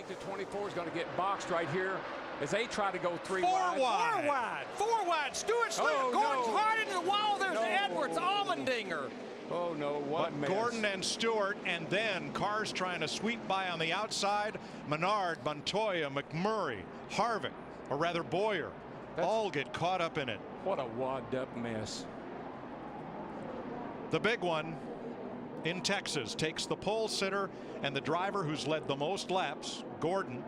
think the 24 is going to get boxed right here as they try to go Four wide. Stewart slipped. Gordon's hard into the wall. There's Edwards. Allmendinger. Oh, no. What mess. Gordon and Stewart, and then cars trying to sweep by on the outside. Menard, Montoya, McMurray, Harvick, or rather Boyer, all get caught up in it. What a wadded-up mess. The big one in Texas takes the pole sitter and the driver who's led the most laps, Gordon.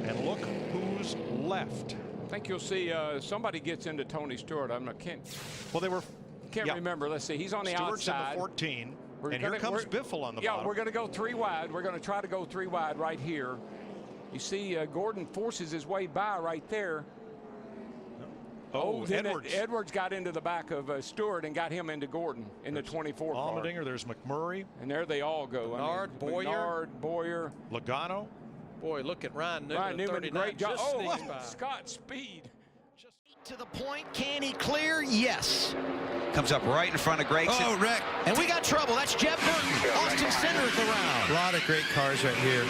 And look who's left. I think you'll see somebody gets into Tony Stewart. Well, they were. Can't remember. Let's see. He's on the Stewart's outside. in the 14. And here comes Biffle on the bottom. Yeah, we're going to go 3 wide. We're going to try to go 3 wide right here. You see Gordon forces his way by right there. Edwards got into the back of Stewart and got him into Gordon in the 24 car. Allmendinger, there's McMurray. And there they all go. Menard, Boyer. Logano. Boy, look at Ryan Newman. Great job. Scott Speed. To the point, can he clear? Yes. Comes up right in front of Gregson. Oh, wreck. And we got trouble. That's Jeff Burton. Austin Center at the round. A lot of great cars right here.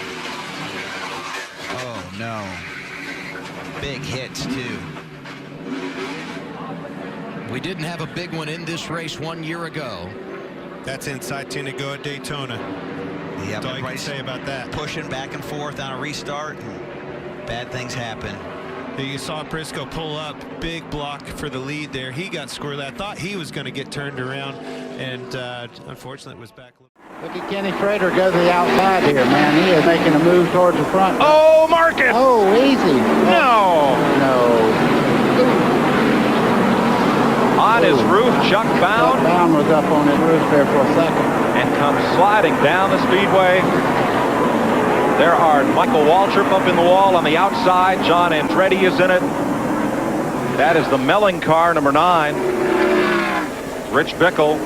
Oh, no. Big hits, too. We didn't have a big one in this race 1 year ago. That's inside 10 to go at Daytona. Yeah, that's all you can say about that. Pushing back and forth on a restart. Bad things happen. You saw Briscoe pull up, big block for the lead there. He got squirrely. I thought he was going to get turned around, and unfortunately it was back. Look at Kenny Schrader go to the outside here, man. He is making a move towards the front. Oh, Marcus! Oh, easy. No! On his roof, Chuck Bound. Chuck Bound was up on his roof there for a second. And comes sliding down the speedway. There are Michael Waltrip up in the wall on the outside. John Andretti is in it. That is the Melling car, number 9. Rich Bickle.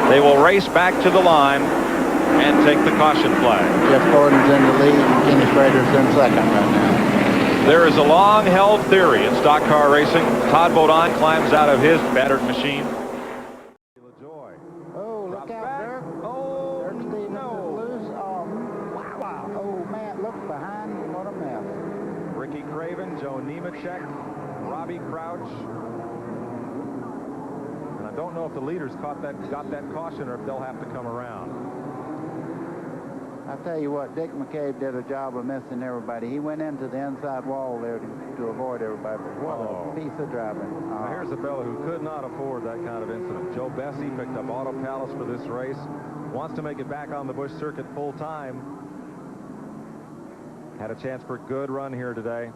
They will race back to the line and take the caution flag. Jeff Gordon's in the lead and Kenny Schrader's in second right now. There is a long-held theory in stock car racing. Todd Bodine climbs out of his battered machine. Oh, look out, Dirk. Dirk Stevens is loose. Oh, wow. Oh, man, look behind him. What a mess. Ricky Craven, Joe Nemechek, Robbie Crouch. And I don't know if the leaders got that caution or if they'll have to come around. I tell you what, Dick McCabe did a job of missing everybody. He went into the inside wall there to avoid everybody. But what a piece of driving. Now here's a fellow who could not afford that kind of incident. Joe Bessie picked up Auto Palace for this race. Wants to make it back on the Busch circuit full time. Had a chance for a good run here today.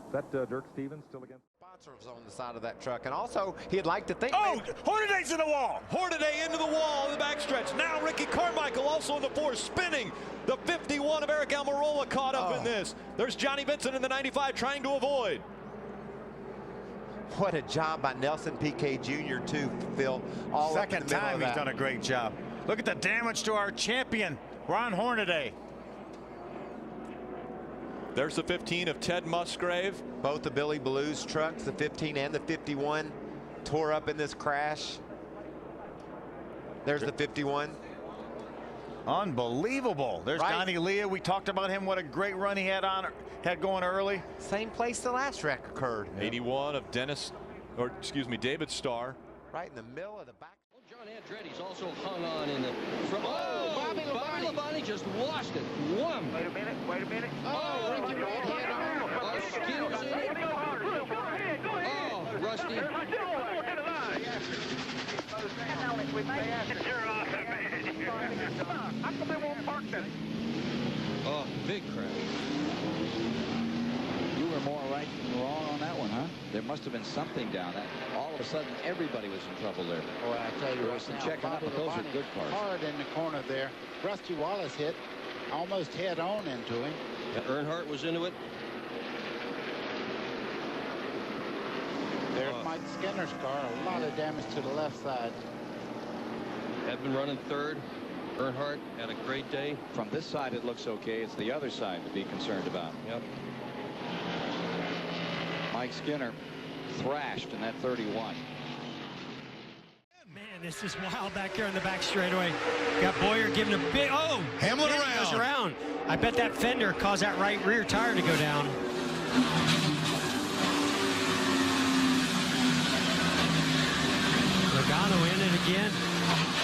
Is that Dirk Stevens still against? Sponsors on the side of that truck, and also he'd like to think. Oh, Hornaday's in the wall. Hornaday into the wall in the backstretch. Now Ricky Carmichael also in the 4, spinning. The 51 of Eric Almirola caught up in this. There's Johnny Benson in the 95 trying to avoid. What a job by Nelson Piquet Jr. too, Phil. All second time he's done a great job. Look at the damage to our champion, Ron Hornaday. There's the 15 of Ted Musgrave. Both the Billy Blues trucks, the 15 and the 51, tore up in this crash. There's the 51. Unbelievable. There's Donnie Leah. We talked about him. What a great run he had going early. Same place the last wreck occurred. 81 of David Starr. Right in the middle of the back. John Andretti's also hung on in the front. Oh, Bobby Labonte just lost it. Wham. Wait a minute. Oh, Ricky Red hit him. Oh, Skittles in it. Oh, Rusty. How come they won't park then? Oh, big crash. You were more right than wrong on that one, huh? There must have been something down that. All of a sudden, everybody was in trouble there. Boy, I tell you there right was some now, checking up, but those are good cars. Hard in the corner there. Rusty Wallace hit almost head on into him. Earnhardt was into it. There's Mike Skinner's car. A lot of damage to the left side. Had been running third. Earnhardt had a great day. From this side, it looks okay. It's the other side to be concerned about. Yep. Mike Skinner thrashed in that 31. Man, this is wild back there in the back straightaway. Got Boyer giving a big, Hamlin goes around. I bet that fender caused that right rear tire to go down. Logano in it again.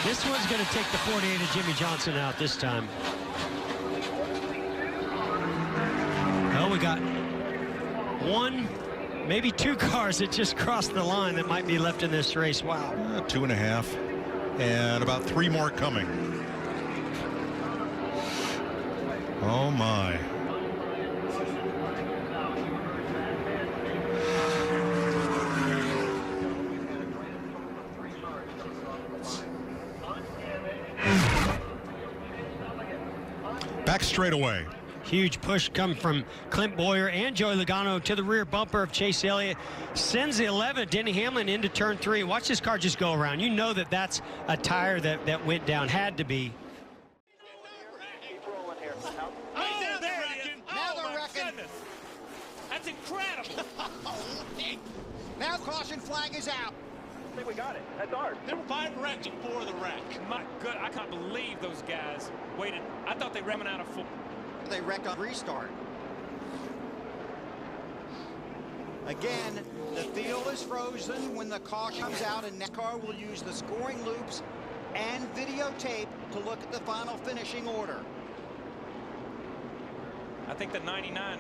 This one's going to take the 48 of Jimmy Johnson out this time. Well, we got one, maybe two cars that just crossed the line that might be left in this race. Wow. 2.5, and about 3 more coming. Oh my. Back straightaway. Huge push come from Clint Boyer and Joey Logano to the rear bumper of Chase Elliott. Sends the 11 of Denny Hamlin into turn 3. Watch this car just go around. You know that that's a tire that went down. Had to be. That's incredible. Now caution flag is out. I think we got it. That's ours. There were 5 wrecks before the wreck. My good, I can't believe those guys waited. I thought they ran out of 4. They wrecked on restart. Again, the field is frozen when the caution comes out, and NASCAR will use the scoring loops and videotape to look at the final finishing order. I think the 99.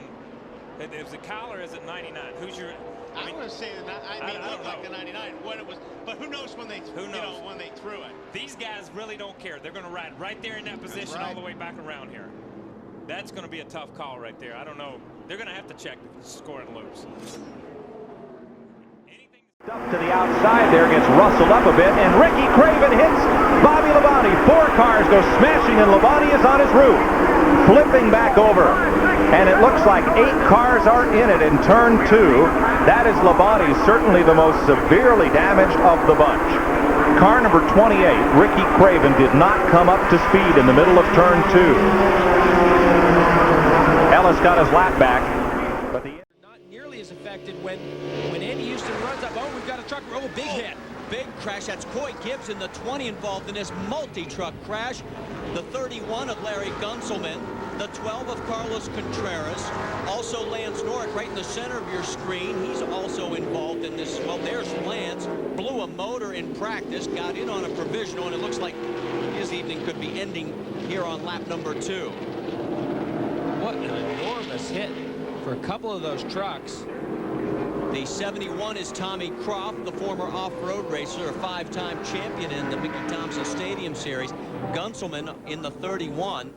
Is it Kyle or is it 99? Who's your? I want to say that. I mean, it looked like the 99. What it was, but who knows when they? Who knows? You know, when they threw it. These guys really don't care. They're going to ride right there in that position all the way back around here. That's going to be a tough call right there. I don't know. They're going to have to check the scoring loops. Up to the outside there, gets rustled up a bit, and Ricky Craven hits Bobby Labonte. 4 cars go smashing, and Labonte is on his roof, flipping back over. And it looks like 8 cars are in it in turn 2. That is Labonte, certainly the most severely damaged of the bunch. Car number 28, Ricky Craven, did not come up to speed in the middle of turn 2. Ellis got his lap back, but the not nearly as affected when Andy Houston runs up. Oh, we've got a truck. Oh, big hit. Big crash. That's Coy Gibbs in the 20 involved in this multi-truck crash. The 31 of Larry Gunselman. The 12 of Carlos Contreras. Also Lance Norick right in the center of your screen. He's also involved in this. Well, there's Lance. Blew a motor in practice. Got in on a provisional, and it looks like his evening could be ending here on lap number 2. What an enormous hit for a couple of those trucks. The 71 is Tommy Croft, the former off-road racer, a 5-time champion in the Mickey Thompson Stadium Series. Gunselman in the 31,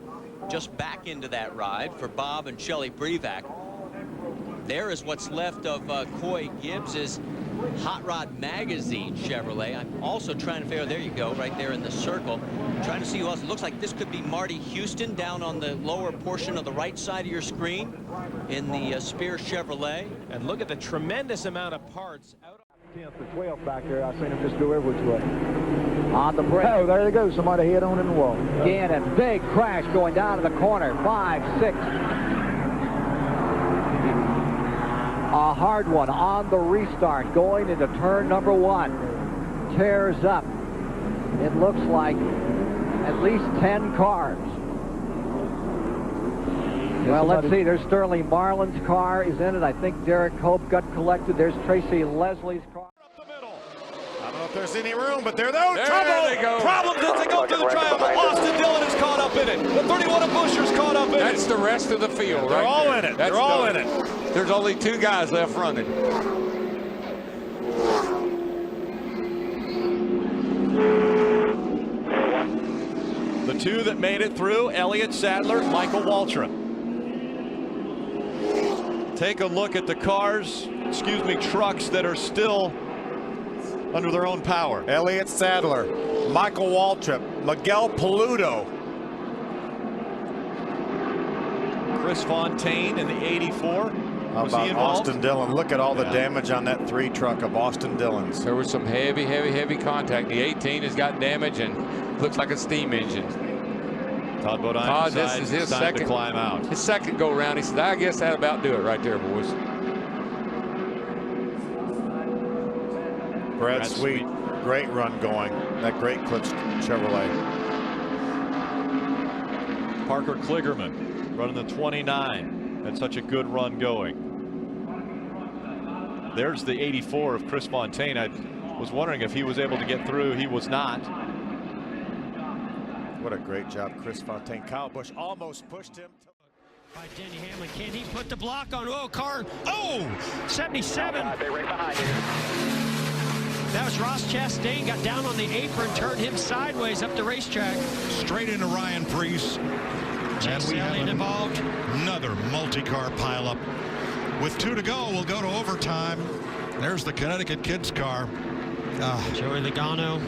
just back into that ride for Bob and Shelley Brevac. There is what's left of Coy Gibbs' Hot Rod Magazine Chevrolet. I'm also trying to figure, there you go, right there in the circle. Trying to see who else. It looks like this could be Marty Houston down on the lower portion of the right side of your screen in the Spear Chevrolet. And look at the tremendous amount of parts out. 10th to 12th back there. I've seen him just go every which way. On the brake. Oh, there they go. Somebody hit on in the wall. Again, a big crash going down to the corner. 5, 6. A hard one on the restart going into turn number 1. Tears up. It looks like at least 10 cars. Well, let's see. There's Sterling Marlin's car is in it. I think Derek Hope got collected. There's Tracy Leslie's car. I don't know if there's any room, but there trouble! They go. Problems as they go through the trial, but Austin Dillon is caught up in it. The 31 of Buscher's caught up in it. That's the rest of the field, They're right all there. in it. That's They're all done. in it. There's only 2 guys left running. The 2 that made it through, Elliott Sadler, Michael Waltrip. Take a look at the cars, trucks that are still under their own power. Elliott Sadler, Michael Waltrip, Miguel Paludo. Chris Fontaine in the 84. How Was he about involved? Austin Dillon? Look at all the damage on that 3 truck of Austin Dillon's. There was some heavy contact. The 18 has got damage and looks like a steam engine. Todd Bodine Todd, this decides is his it's time second to climb out. His second go around. He said, I guess that about do it right there, boys. Brad Sweet Great run going. That great Klitsch Chevrolet. Parker Kligerman running the 29. Had such a good run going. There's the 84 of Chris Fontaine. I was wondering if he was able to get through. He was not. What a great job, Chris Fontaine. Kyle Busch almost pushed him. By Denny Hamlin. Can he put the block on? Oh, car. Oh, 77. They're right behind you. That was Ross Chastain. Got down on the apron, turned him sideways up the racetrack. Straight into Ryan Preece. And we have involved. Another multi-car pileup. With 2 to go, we'll go to overtime. There's the Connecticut Kids car. Joey Logano.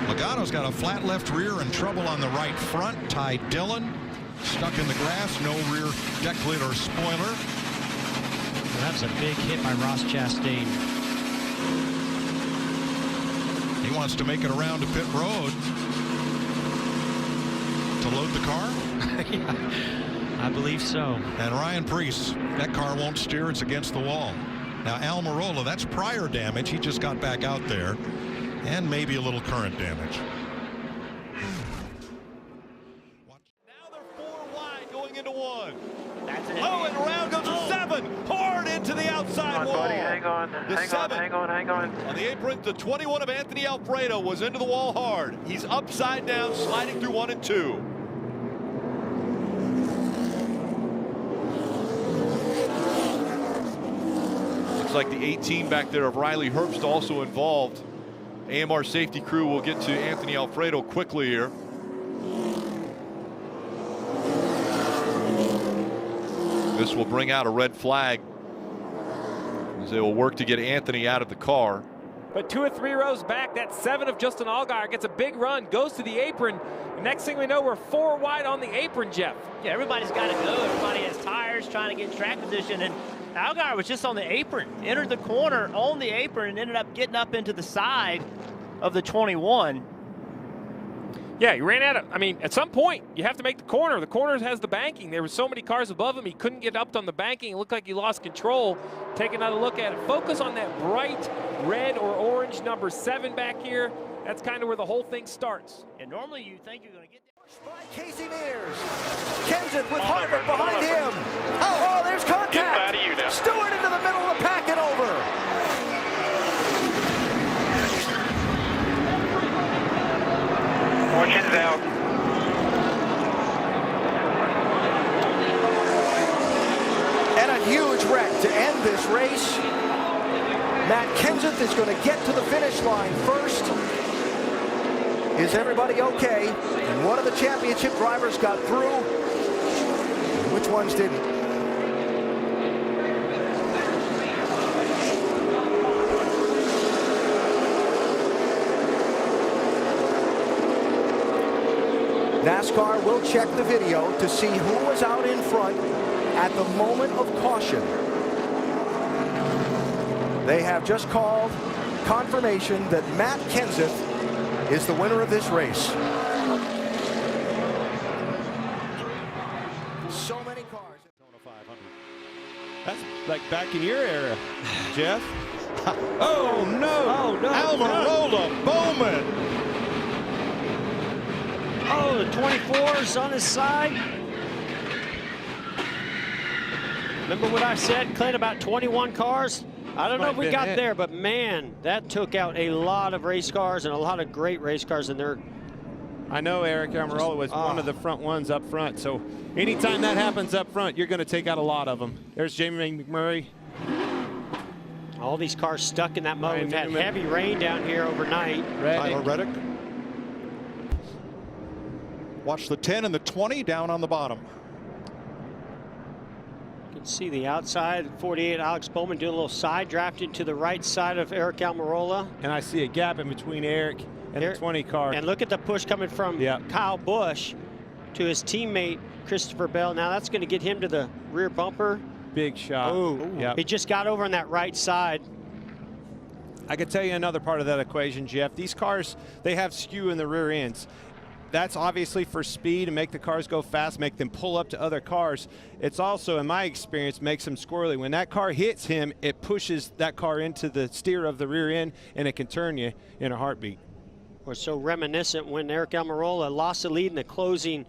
Logano's got a flat left rear and trouble on the right front. Ty Dillon stuck in the grass. No rear deck lid or spoiler. Well, that's a big hit by Ross Chastain. He wants to make it around to pit road to load the car. Yeah, I believe so. And Ryan Preece, that car won't steer. It's against the wall. Now Almirola, that's prior damage. He just got back out there, and maybe a little current damage. Now they're 4 wide going into 1. That's it. Oh, and around goes a 7. Hard into the outside wall. Buddy, hang on. Hang on. On the apron, the 21 of Anthony Alfredo was into the wall hard. He's upside down, sliding through 1 and 2. Looks like the 18 back there of Riley Herbst also involved. AMR safety crew will get to Anthony Alfredo quickly here. This will bring out a red flag as they will work to get Anthony out of the car. But 2 or 3 rows back, that 7 of Justin Allgaier gets a big run, goes to the apron. Next thing we know, we're 4 wide on the apron, Jeff. Yeah, everybody's got to go. Everybody has tires trying to get in track position, and Allgaier was just on the apron, entered the corner on the apron, and ended up getting up into the side of the 21. Yeah, he ran out of, I mean, at some point, you have to make the corner. The corner has the banking. There were so many cars above him, he couldn't get up on the banking. It looked like he lost control. Take another look at it. Focus on that bright red or orange number 7 back here. That's kind of where the whole thing starts. And normally you think you're going to get that. By Casey Mears. Kenseth with Harvick behind him. Oh, there's contact. Get out of you now. Stewart into the middle of the pack and over. Fortune's out. And a huge wreck to end this race. Matt Kenseth is going to get to the finish line first. Is everybody okay? And one of the championship drivers got through. Which ones didn't? NASCAR will check the video to see who was out in front at the moment of caution. They have just called confirmation that Matt Kenseth is the winner of this race. So many cars. That's like back in your era, Jeff. Oh no! Oh no! Almirola Bowman. Oh, the 24's on his side. Remember what I said, Clint, about 21 cars? I don't know if we got there, but man, that took out a lot of race cars and a lot of great race cars in there. I know Eric Almirola was one of the front ones up front, so anytime that happens up front, you're going to take out a lot of them. There's Jamie McMurray. All these cars stuck in that mode. We've had heavy rain down here overnight. Tyler Reddick. Watch the 10 and the 20 down on the bottom. You can see the outside, 48, Alex Bowman doing a little side drafting to the right side of Eric Almirola. And I see a gap in between Eric and the 20 car. And look at the push coming from Kyle Busch to his teammate, Christopher Bell. Now that's going to get him to the rear bumper. Big shot. Yep. He just got over on that right side. I could tell you another part of that equation, Jeff. These cars, they have skew in the rear ends. that's obviously for speed and make the cars go fast, make them pull up to other cars. It's also, in my experience, makes them squirrely. When that car hits him, it pushes that car into the steer of the rear end, and it can turn you in a heartbeat. We're so reminiscent when Eric Almirola lost the lead in the closing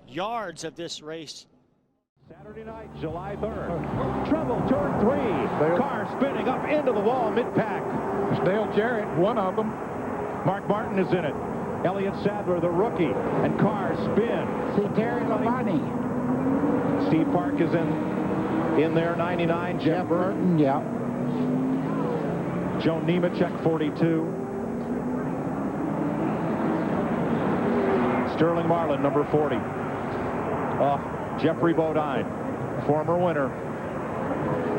yards of this race. Saturday night, July 3rd. Trouble, turn 3. Car spinning up into the wall, mid-pack. It's Dale Jarrett, one of them. Mark Martin is in it. Elliott Sadler, the rookie, and cars spin. See Terry Labonte. Steve Park is in there, 99. Jeff Burton, yeah. Joe Nemechek, 42. Sterling Marlin, number 40. Jeffrey Bodine, former winner.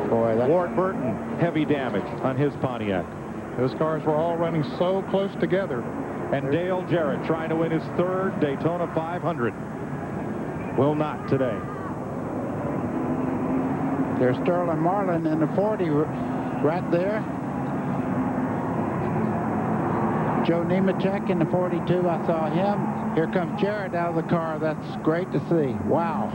Boy, Ward Burton, heavy damage on his Pontiac. Those cars were all running so close together. And Dale Jarrett trying to win his 3rd Daytona 500. Will not today. There's Sterling Marlin in the 40 right there. Joe Nemechek in the 42, I saw him. Here comes Jarrett out of the car. That's great to see. Wow.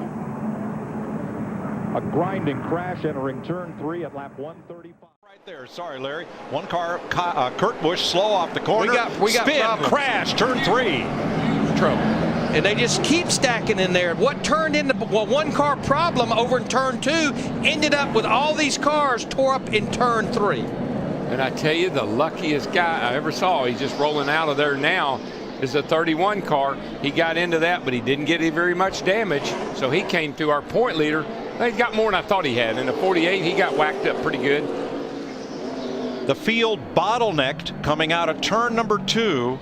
A grinding crash entering turn 3 at lap 135. Right there. Sorry, Larry. One car, Kurt Busch, slow off the corner. We got spin, problems. crash, turn 3. Trouble. And they just keep stacking in there. What turned into one car problem over in turn 2 ended up with all these cars tore up in turn 3. And I tell you, the luckiest guy I ever saw, he's just rolling out of there now, is a 31 car. He got into that, but he didn't get very much damage. So he came through our point leader. He got more than I thought he had. In the 48, he got whacked up pretty good. The field bottlenecked coming out of turn number 2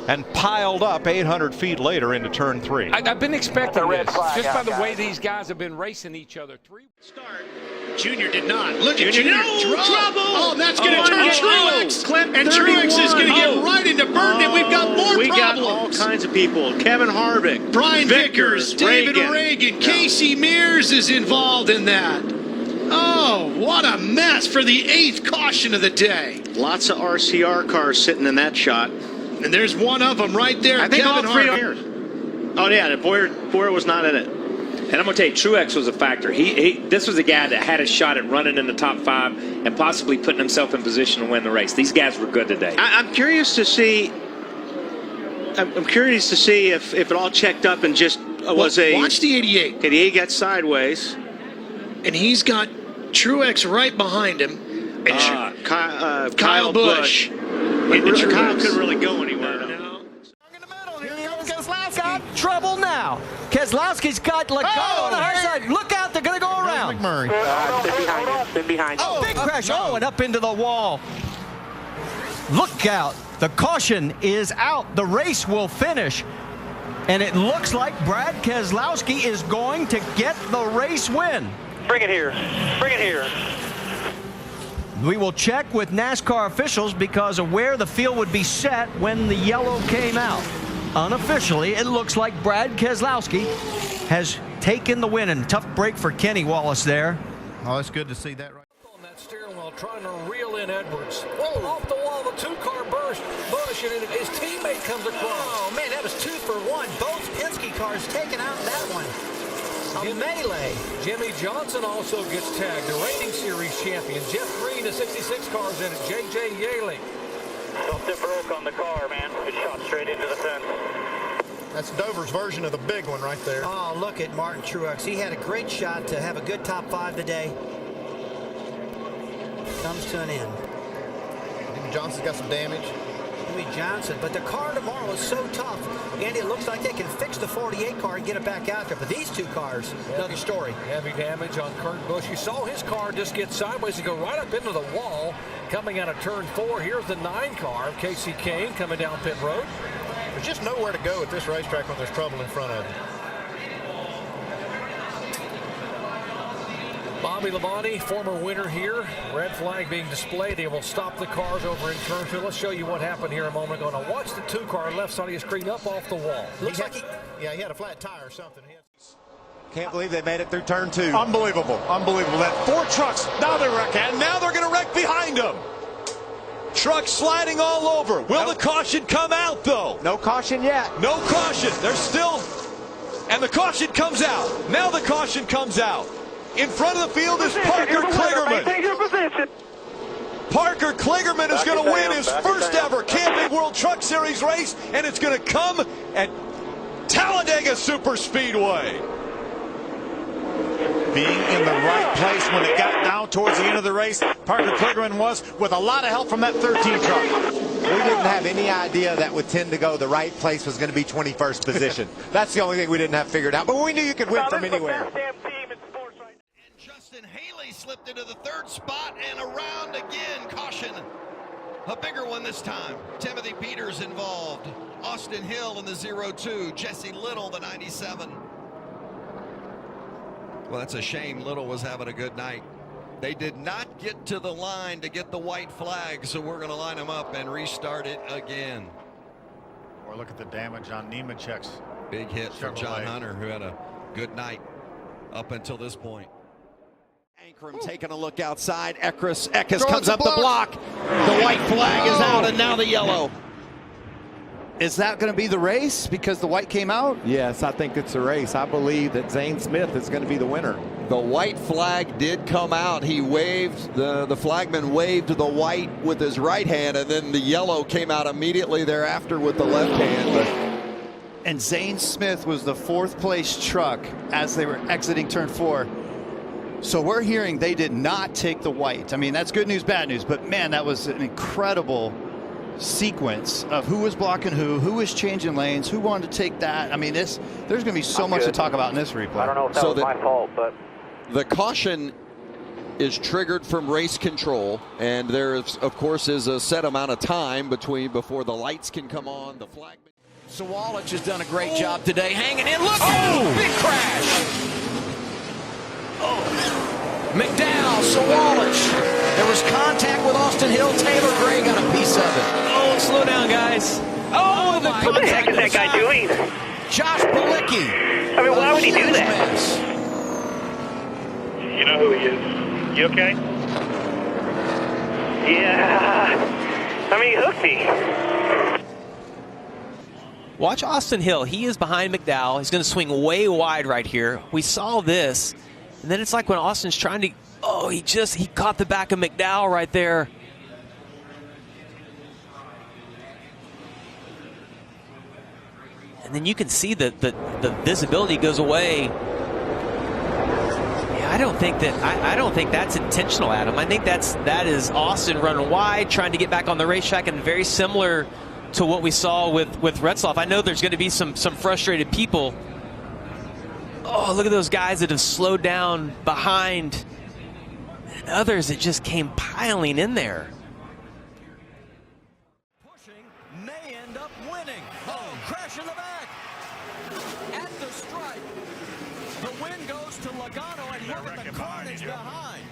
and piled up 800 feet later into turn 3. I've been expecting this just by the way these guys have been racing each other. Start. Junior did not. Look at Junior. Junior. Trouble. Oh, that's going to turn Truex. And Truex is going to get right into Burton, and we've got more we problems. Got all kinds of people. Kevin Harvick. Brian Vickers. David Reagan. Casey Mears is involved in that. Oh, what a mess for the 8th caution of the day. Lots of RCR cars sitting in that shot. And there's one of them right there. I think Kevin all 3 Harvick. are. Oh, yeah, Boyer was not in it. And I'm going to tell you, Truex was a factor. This was a guy that had a shot at running in the top 5 and possibly putting himself in position to win the race. These guys were good today. I'm curious to see. I'm curious to see if it all checked up and just was a. Watch the 88. 88 got sideways, and he's got Truex right behind him. And Kyle Busch. Kyle couldn't really go anywhere. Got trouble now. Keselowski's got Logano on the high side. Look out, they're going to go around. McMurray. Been behind. Oh, big crash. Oh, and up into the wall. Look out. The caution is out. The race will finish. And it looks like Brad Keselowski is going to get the race win. Bring it here. Bring it here. We will check with NASCAR officials because of where the field would be set when the yellow came out. Unofficially, it looks like Brad Keselowski has taken the win, and a tough break for Kenny Wallace there. Oh, it's good to see that right on that steering wheel, trying to reel in Edwards. Whoa, off the wall, the 2-car burst. Busch, and his teammate comes across. Oh, man, that was 2 for 1. Both Penske cars taken out in that one. A melee. Jimmy Johnson also gets tagged, the reigning series champion. Jeff Green, the 66 cars in it. J.J. Yaley. Something broke on the car, man. It shot straight into the fence. That's Dover's version of the big one right there. Oh, look at Martin Truex. He had a great shot to have a good top 5 today. Comes to an end. Jimmy Johnson's got some damage. Jimmy Johnson, but the car tomorrow is so tough. Andy, it looks like they can fix the 48 car and get it back out there. But these 2 cars, another story. Heavy damage on Kurt Busch. You saw his car just get sideways and go right up into the wall. Coming out of turn 4, here's the 9 car of Casey Kane coming down pit road. There's just nowhere to go at this racetrack when there's trouble in front of you. Bobby Labonte, former winner here. Red flag being displayed. They will stop the cars over in turn 2. Let's show you what happened here in a moment ago. Now watch the 2-car left side of your screen up off the wall. Looks like he had a flat tire or something. Can't believe they made it through turn 2. Unbelievable. Unbelievable. That 4 trucks, now they're wrecking, and now they're going to wreck behind them. Truck sliding all over. Will the caution come out, though? No caution yet. No caution. There's still... And the caution comes out. Now the caution comes out. In front of the field is Parker Kligerman. Parker Kligerman is going to win his first ever Camping World Truck Series race, and it's going to come at Talladega Superspeedway. Being in the right place when it got down towards the end of the race, Parker Kligerman was, with a lot of help from that 13 truck. We didn't have any idea that with 10 to go, the right place was going to be 21st position. That's the only thing we didn't have figured out. But we knew you could win from anywhere. Justin Haley slipped into the third spot and around again. Caution. A bigger one this time. Timothy Peters involved. Austin Hill in the 0-2. Jesse Little, the 97. Well, that's a shame. Little was having a good night. They did not get to the line to get the white flag, so we're going to line them up and restart it again. Or look at the damage on Nemechek's big hit from John Hunter, who had a good night up until this point. Ankrum taking a look outside. Eckes comes up the block. The white flag is out, and now the yellow. Is that going to be the race because the white came out? Yes, I think it's a race. I believe that Zane Smith is going to be the winner. The white flag did come out. He waved, the flagman waved the white with his right hand, and then the yellow came out immediately thereafter with the left hand. And Zane Smith was the fourth place truck as they were exiting turn 4. So we're hearing they did not take the white. I mean, that's good news, bad news, but man, that was an incredible sequence of who was blocking who was changing lanes, who wanted to take that. I mean, there's going to be so much to talk about in this replay. I don't know if that was my fault, but the caution is triggered from race control, and there is, of course, is a set amount of time before the lights can come on. The flag. Sawalich has done a great job today, hanging in. Look out! Big crash. McDowell, Sawalich. There was contact with Austin Hill. Taylor Gray got a piece of it. Oh, slow down, guys. Oh, what the heck is that guy doing? Josh Balicki. I mean, why would he do that? Mess. You know who he is. You okay? Yeah. I mean, he hooked me. Watch Austin Hill. He is behind McDowell. He's going to swing way wide right here. We saw this. And then it's like when Austin's trying to, he caught the back of McDowell right there. And then you can see the visibility goes away. Yeah, I don't think that's intentional, Adam. I think that is Austin running wide, trying to get back on the racetrack, and very similar to what we saw with Retzlaff. I know there's going to be some frustrated people. Oh, look at those guys that have slowed down behind, and others that just came piling in there. Pushing may end up winning. Oh, crash in the back. At the stripe. The win goes to Logano, and look at the carnage behind.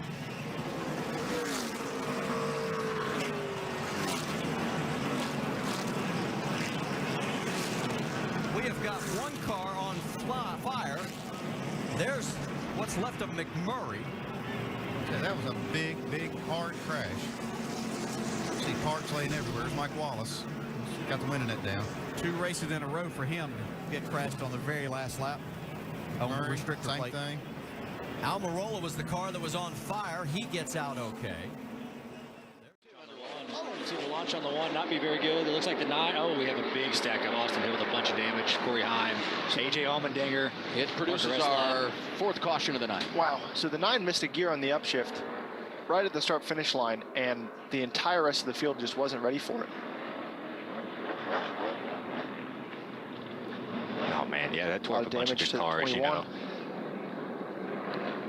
We have got one car on fire. There's what's left of McMurray. Yeah, that was a big, hard crash. See parts laying everywhere. There's Mike Wallace. Got the winning it down. 2 races in a row for him to get crashed on the very last lap. Murray, same thing. Almirola was the car that was on fire. He gets out okay. See the launch on the 1 not be very good. It looks like the 9. Oh, we have a big stack of Austin Hill with a bunch of damage. Corey Heim, AJ Allmendinger. It produces our 4th caution of the night. Wow. So the 9 missed a gear on the upshift right at the start-finish line, and the entire rest of the field just wasn't ready for it. Oh, man, yeah, that tore up a bunch of good cars, you know.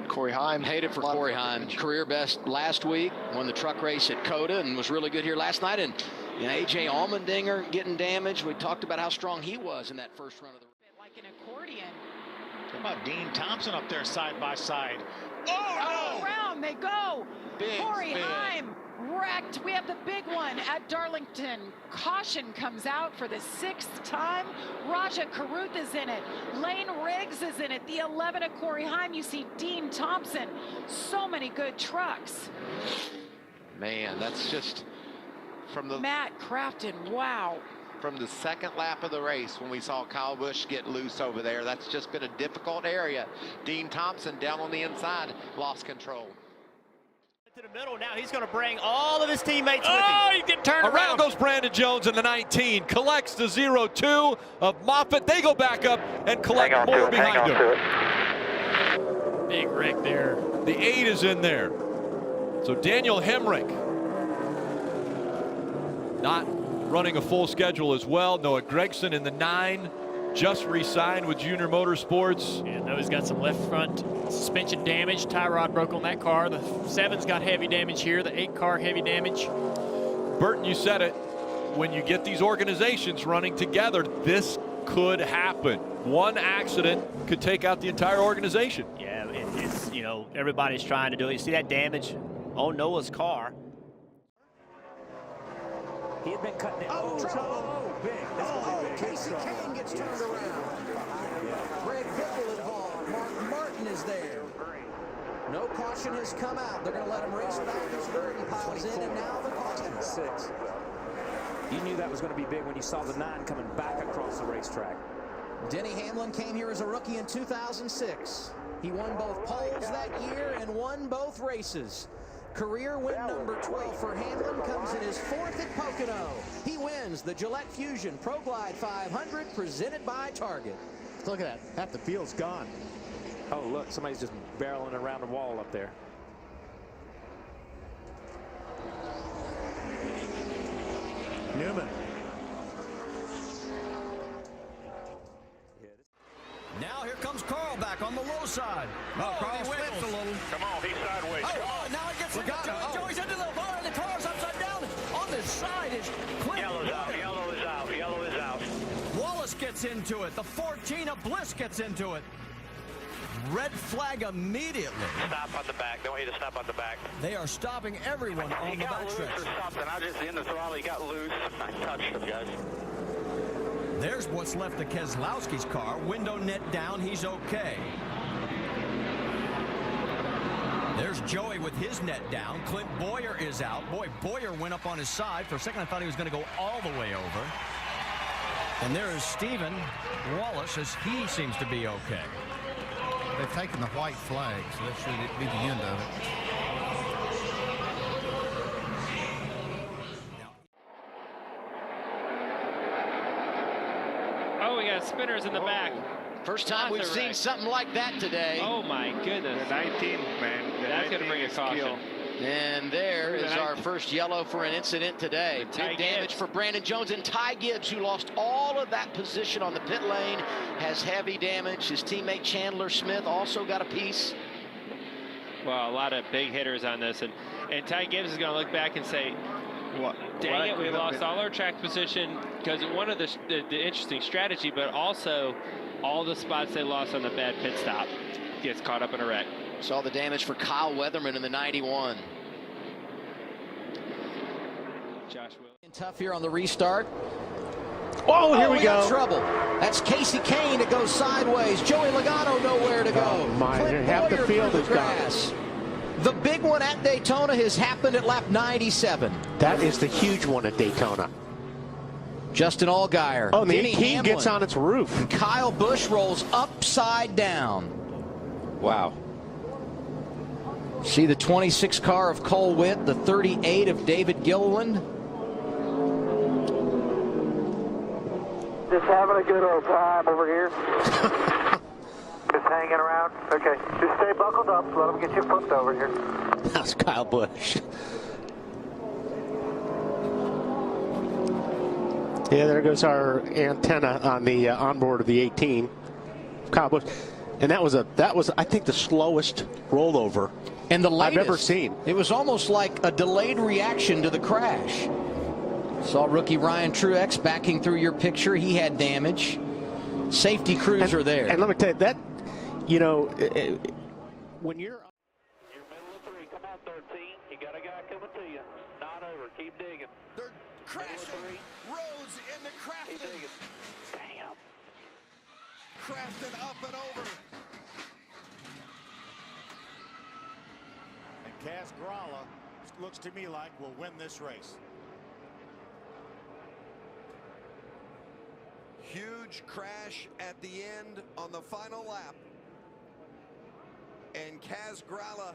Corey Heim. Hated for Corey Heim. Career best last week. Won the truck race at Coda and was really good here last night. And AJ Allmendinger getting damaged. We talked about how strong he was in that first run of the race. Like an accordion. How about Dean Thompson up there side by side? Oh, no! Around they go. Big Corey spin. Heim wrecked. We have the big one at Darlington. Caution comes out for the 6th time. Raja Caruth is in it. Lane Riggs is in it. The 11 of Corey Heim. You see Dean Thompson. So many good trucks. Man, that's just from the Matt Crafton, wow. From the second lap of the race when we saw Kyle Busch get loose over there. That's just been a difficult area. Dean Thompson down on the inside lost control. To the middle now, he's going to bring all of his teammates with him. Oh, you get turned around. Goes Brandon Jones in the 19, collects the 0-2 of Moffitt. They go back up and collect more behind him. Big wreck there. The 8 is in there. So Daniel Hemrick not running a full schedule as well. Noah Gregson in the 9, just re-signed with Junior Motorsports. And Noah's got some left front suspension damage. Tie rod broke on that car. The 7's got heavy damage here. The 8 car heavy damage. Burton, you said it. When you get these organizations running together, this could happen. One accident could take out the entire organization. Yeah, it's, you know, everybody's trying to do it. You see that damage on Noah's car. He had been cutting it. Casey Kane gets turned around. Greg Bickle involved. Mark Martin is there. No caution has come out. They're going to let him race back as Birdie piles in, and now the caution. 6. You knew that was going to be big when you saw the 9 coming back across the racetrack. Denny Hamlin came here as a rookie in 2006. He won both poles that year and won both races. Career win number 12 for Hamlin comes in his 4th at Pocono. He wins the Gillette Fusion Pro Glide 500 presented by Target. Look at that. Half the field's gone. Oh, look, somebody's just barreling around the wall up there. Newman. Now here comes Carl back on the low side. Oh, Carl slips a little. Come on, he's sideways. Oh, now he gets into Joey's into the bar, and the car's upside down. On this side is Clint. Yellow's out, yellow is out, yellow is out. Wallace gets into it. The 14 of Bliss gets into it. Red flag immediately. Stop on the back. They want you to stop on the back. They are stopping everyone on the backstretch. He got loose or something. I was just in the throttle. He got loose. I touched him, guys. There's what's left of Keselowski's car. Window net down. He's okay. There's Joey with his net down. Clint Boyer is out. Boy, Boyer went up on his side. For a second, I thought he was going to go all the way over. And there is Stephen Wallace as he seems to be okay. They've taken the white flag, so that should be the end of it. Oh, we got spinners in the back. First time we've seen something like that today. Oh, my goodness. The 19, man. That's going to bring a caution. And there is our first yellow for an incident today. Big damage for Brandon Jones, and Ty Gibbs, who lost all of that position on the pit lane, has heavy damage. His teammate Chandler Smith also got a piece. Well, a lot of big hitters on this, and Ty Gibbs is going to look back and say, dang it, we lost all our track position because one of the interesting strategy, but also all the spots they lost on the bad pit stop gets caught up in a wreck. Saw the damage for Kyle Weatherman in the 91. Josh Tough here on the restart. Oh, here we go. Got trouble. That's Casey Kane. It goes sideways. Joey Logano nowhere to go. Oh, my. Half the field is gone. The big one at Daytona has happened at lap 97. That is the huge one at Daytona. Justin Allgaier. Oh, the Denny 18 Hamlin, gets on its roof. and Kyle Busch rolls upside down. Wow. See the 26 car of Cole Witt, the 38 of David Gilliland. Just having a good old time over here. Just hanging around. Okay, just stay buckled up. Let them get you hooked over here. That's Kyle Busch. Yeah, there goes our antenna on the onboard of the 18. Kyle Busch. And that was I think the slowest rollover and the latest I've ever seen. It was almost like a delayed reaction to the crash. Saw rookie Ryan Truex backing through your picture. He had damage. Safety crews are there. And let me tell you that, you know, when you're middle of 3, come on 13. You got a guy coming to you. Not over. Keep digging. They're crashing. Rhodes into Crafton. Damn. Crafton up and over. And Kaz Grala looks to me like will win this race. huge crash at the end on the final lap. And Kaz Grala,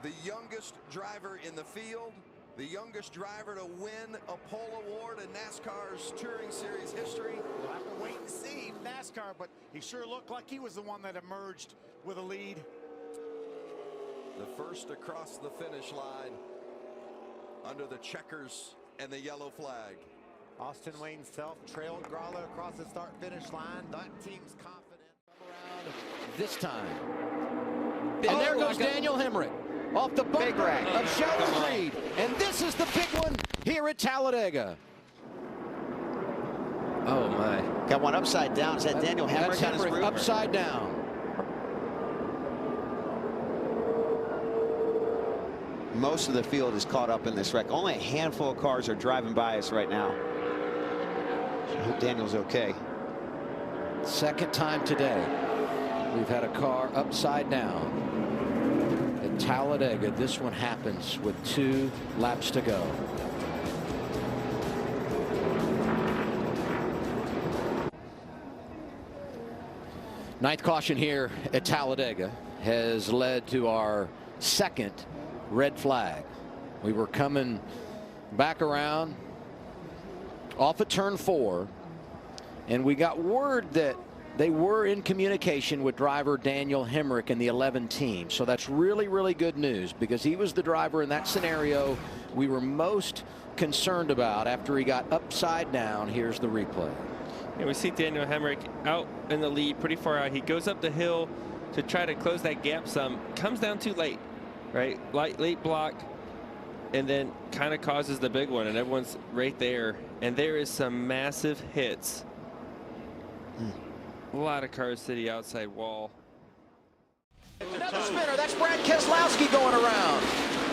the youngest driver in the field, the youngest driver to win a pole award in NASCAR's Touring Series history. We'll have to wait and see NASCAR, but he sure looked like he was the one that emerged with a lead. The first across the finish line under the checkers and the yellow flag. Austin Wayne self trailed Grala across the start-finish line. That team's confident. This time. And there goes Daniel Hemrick off the bumper of Sheldon Creed. And this is the big one here at Talladega. Oh, my. Got one upside down. Is that Daniel Hemrick on his roof? Upside down. Most of the field is caught up in this wreck. Only a handful of cars are driving by us right now. I hope Daniel's okay. Second time today we've had a car upside down at Talladega. This one happens with 2 laps to go. Ninth caution here at Talladega has led to our second red flag. We were coming back around off of turn 4, and we got word that they were in communication with driver Daniel Hemrick in the 11 team. So that's really, really good news, because he was the driver in that scenario we were most concerned about after he got upside down. Here's the replay. And we see Daniel Hemrick out in the lead, pretty far out. He goes up the hill to try to close that gap some, comes down too late, right? Late block, and then kind of causes the big one, and everyone's right there. And there is some massive hits. A lot of cars to the outside wall. Another spinner. That's Brad Keselowski going around.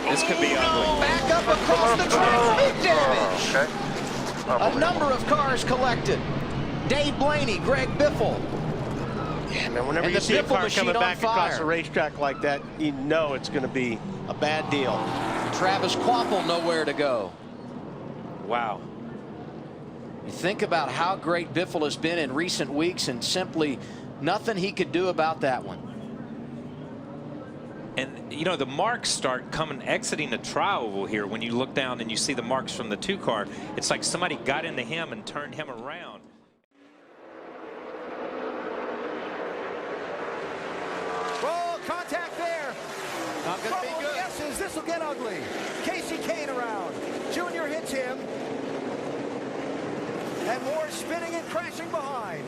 This could be ugly. Back up across the track. Big damage. A number of cars collected. Dave Blaney, Greg Biffle. Yeah, man, whenever you see a car coming back across a racetrack like that, you know it's going to be a bad deal. Travis Kvapil nowhere to go. Wow. You think about how great Biffle has been in recent weeks, and simply nothing he could do about that one. And, you know, the marks start exiting the tri-oval here. When you look down and you see the marks from the 2 car, it's like somebody got into him and turned him around. Whoa, contact there. Not going to be good. Guesses, this will get ugly. Casey Kane around. Junior hits him. And Ward spinning and crashing behind.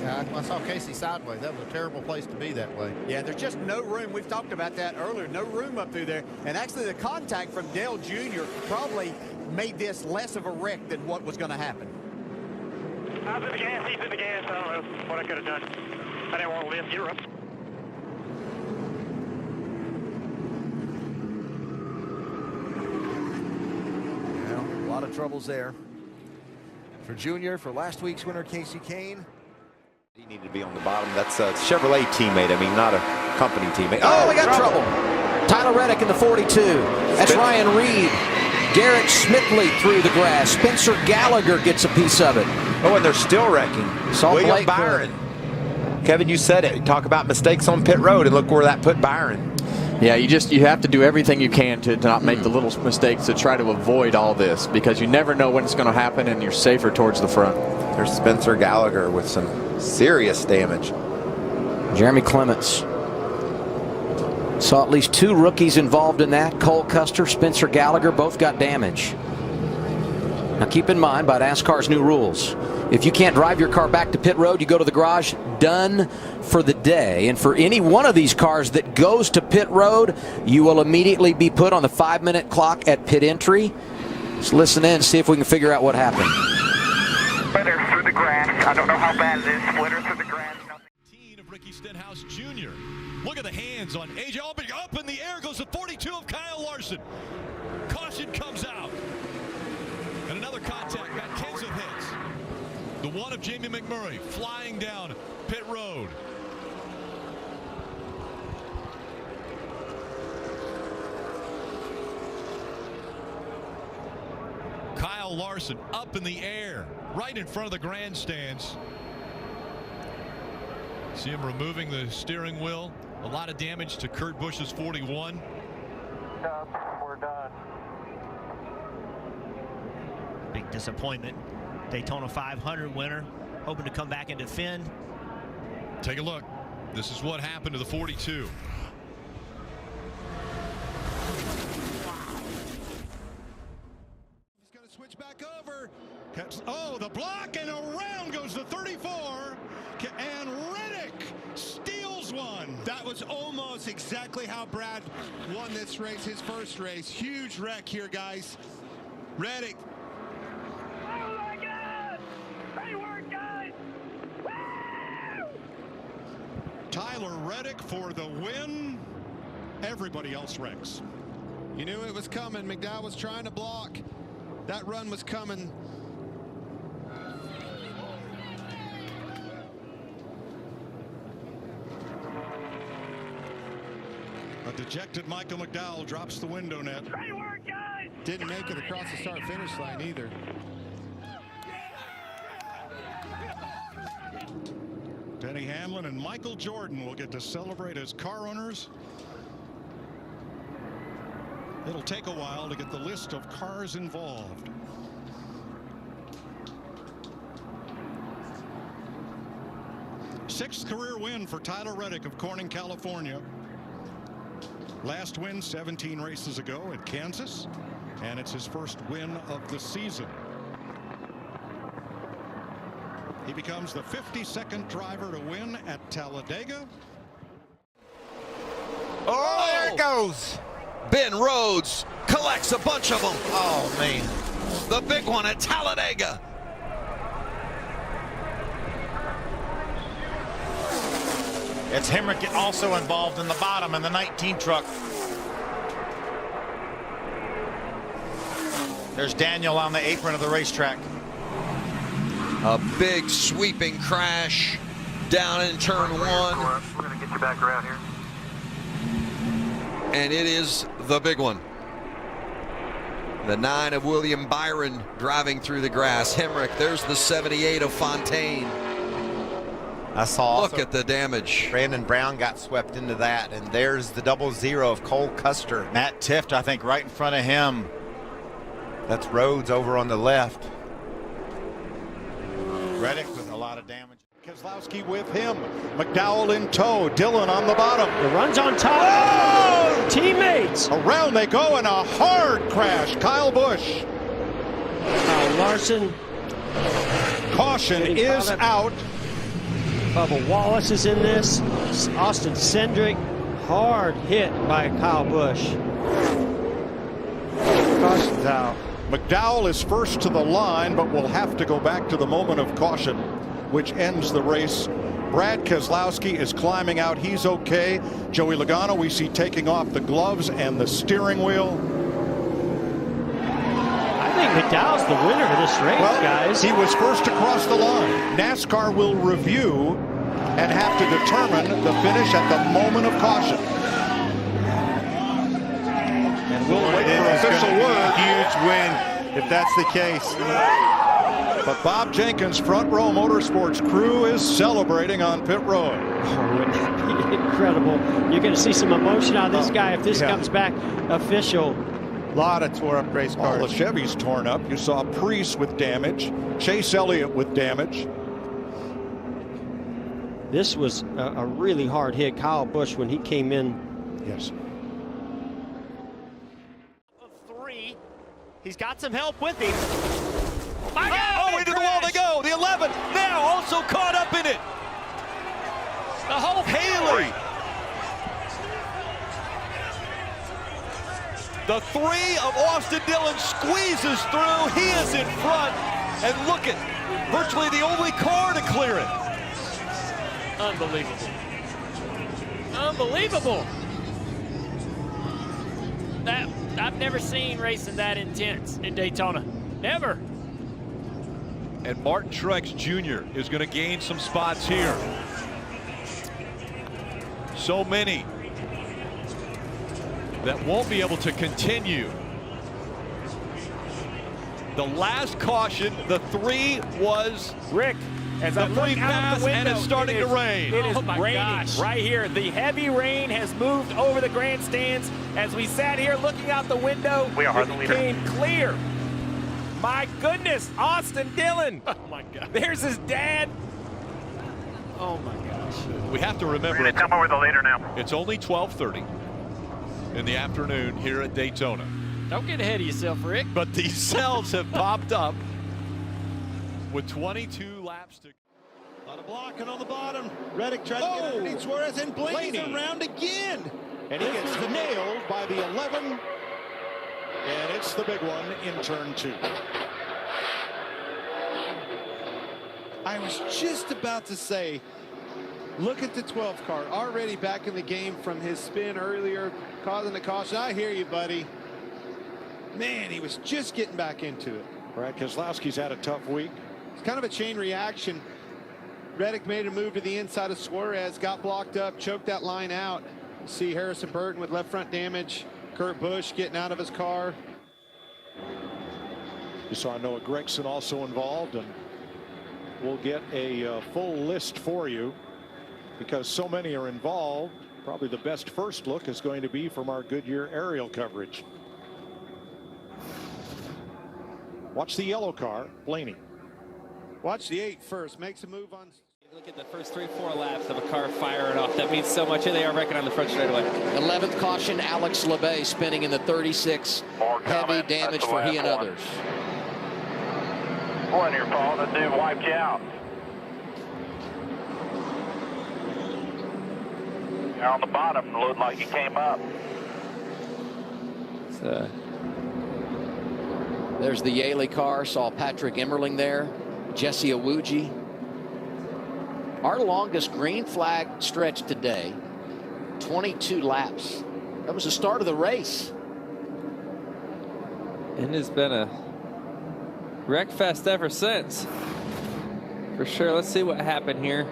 Yeah, I saw Casey sideways. That was a terrible place to be that way. Yeah, there's just no room. We've talked about that earlier. No room up through there. And actually the contact from Dale Jr. probably made this less of a wreck than what was going to happen. I was in the gas. He's in the gas. I don't know what I could have done. I didn't want to lift Europe. A lot of troubles there for Junior, for last week's winner Casey Kane. He needed to be on the bottom. That's a Chevrolet teammate. I mean, not a company teammate. Oh, we got trouble. Tyler Reddick in the 42. That's Ryan Reed. Garrett Smithley through the grass. Spencer Gallagher gets a piece of it. Oh, and they're still wrecking. William Byron. Kevin, you said it. Talk about mistakes on pit road, and look where that put Byron. Yeah, you have to do everything you can to not make the little mistakes to try to avoid all this, because you never know when it's going to happen, and you're safer towards the front. There's Spencer Gallagher with some serious damage. Jeremy Clements. Saw at least 2 rookies involved in that. Cole Custer, Spencer Gallagher, both got damage. Now keep in mind, by NASCAR's new rules, if you can't drive your car back to pit road, you go to the garage, done for the day. And for any one of these cars that goes to pit road, you will immediately be put on the 5-minute clock at pit entry. Let's listen in, see if we can figure out what happened. Splitter through the grass. I don't know how bad it is. Splitter through the grass. Of Ricky Stenhouse Jr. Look at the hands on A.J. Allmendinger. Up in the air goes the 42 of Kyle Larson. Caution comes out. And another contact. Matt Kenseth hits. The 1 of Jamie McMurray flying down pit road. Kyle Larson up in the air, right in front of the grandstands. See him removing the steering wheel. A lot of damage to Kurt Busch's 41. We're done. Big disappointment. Daytona 500 winner, hoping to come back and defend. Take a look. This is what happened to the 42. He's going to switch back over. Oh, the block, and around goes the 34. And Reddick steals one. That was almost exactly how Brad won this race, his first race. Huge wreck here, guys. Reddick. Oh my God! Great work, guys! Woo! Tyler Reddick for the win. Everybody else wrecks. You knew it was coming. McDowell was trying to block. That run was coming. A dejected Michael McDowell drops the window net. Great work, guys! Didn't make it across the start-finish line either. Denny Hamlin and Michael Jordan will get to celebrate as car owners. It'll take a while to get the list of cars involved. Sixth career win for Tyler Reddick of Corning, California. Last win 17 races ago at Kansas, and it's his first win of the season. He becomes the 52nd driver to win at Talladega. Oh, there it goes. Ben Rhodes collects a bunch of them. Oh, man. The big one at Talladega. It's Hemrick also involved in the bottom in the 19 truck. There's Daniel on the apron of the racetrack. A big sweeping crash down in turn one. We're going to get you back around here. And it is the big one. The 9 of William Byron driving through the grass. Hemrick, there's the 78 of Fontaine. I saw. Look at the damage. Brandon Brown got swept into that, and there's the 00 of Cole Custer. Matt Tifft, I think, right in front of him. That's Rhodes over on the left. Reddick with a lot of damage. Keselowski with him. McDowell in tow. Dillon on the bottom. The run's on top. Oh! Teammates. Around they go in a hard crash. Kyle Busch. Larson. Caution is out. Bubba Wallace is in this. Austin Cindric, hard hit by Kyle Busch. Caution's out. McDowell is first to the line, but will have to go back to the moment of caution, which ends the race. Brad Keselowski is climbing out. He's okay. Joey Logano we see taking off the gloves and the steering wheel. I think McDowell's the winner of this race, guys. He was first across the line. NASCAR will review and have to determine the finish at the moment of caution. And we'll wait for official word. Huge win if that's the case. But Bob Jenkins' Front Row Motorsports crew is celebrating on pit road. Oh, wouldn't that be incredible? You're going to see some emotion out of this guy if this comes back official. A lot of tore up race cars. All the Chevys torn up. You saw Priest with damage. Chase Elliott with damage. This was a really hard hit. Kyle Busch, when he came in. Yes. Three. He's got some help with him. Oh, into the wall they go. The 11 now also caught up in it. The whole Haley. The 3 of Austin Dillon squeezes through. He is in front. And look at virtually the only car to clear it. Unbelievable. Unbelievable. I've never seen racing that intense in Daytona. Never. And Martin Truex Jr. is going to gain some spots here. So many that won't be able to continue. The last caution, the 3 was Rick. As the I look 3 out pass, the window, and it's starting to rain. It is raining gosh. right here. The heavy rain has moved over the grandstands. As we sat here looking out the window, it became clear. My goodness, Austin Dillon. Oh my God. There's his dad. Oh my gosh. We have to remember. We're gonna come over the leader now. It's only 12:30 in the afternoon here at Daytona. Don't get ahead of yourself, Rick. But these cells have popped up with 22 laps to. On a block and on the bottom. Reddick tried to get underneath Suarez, and Blaney's around again. And he gets nailed by the 11. And it's the big one in turn 2. I was just about to say, look at the 12 car, already back in the game from his spin earlier, causing the caution. I hear you, buddy. Man, he was just getting back into it. Brad Keselowski's had a tough week. It's kind of a chain reaction. Reddick made a move to the inside of Suarez, got blocked up, choked that line out. You see Harrison Burton with left front damage. Kurt Busch getting out of his car. You saw Noah Gragson also involved, and we'll get a full list for you because so many are involved. Probably the best first look is going to be from our Goodyear aerial coverage. Watch the yellow car, Blaney. Watch the 8 first, makes a move on. Look at the first 3-4 laps of a car firing off. That means so much. Here they are wrecking on the front straightaway. 11th caution, Alex LeBay spinning in the 36. Heavy damage for he and others. Wasn't your fault. That dude wiped you out. On the bottom, it looked like he came up. There's the Yaley car. Saw Patrick Emmerling there. Jesse Awuji. Our longest green flag stretch today, 22 laps. That was the start of the race. And it's been a wreck fest ever since. For sure. Let's see what happened here.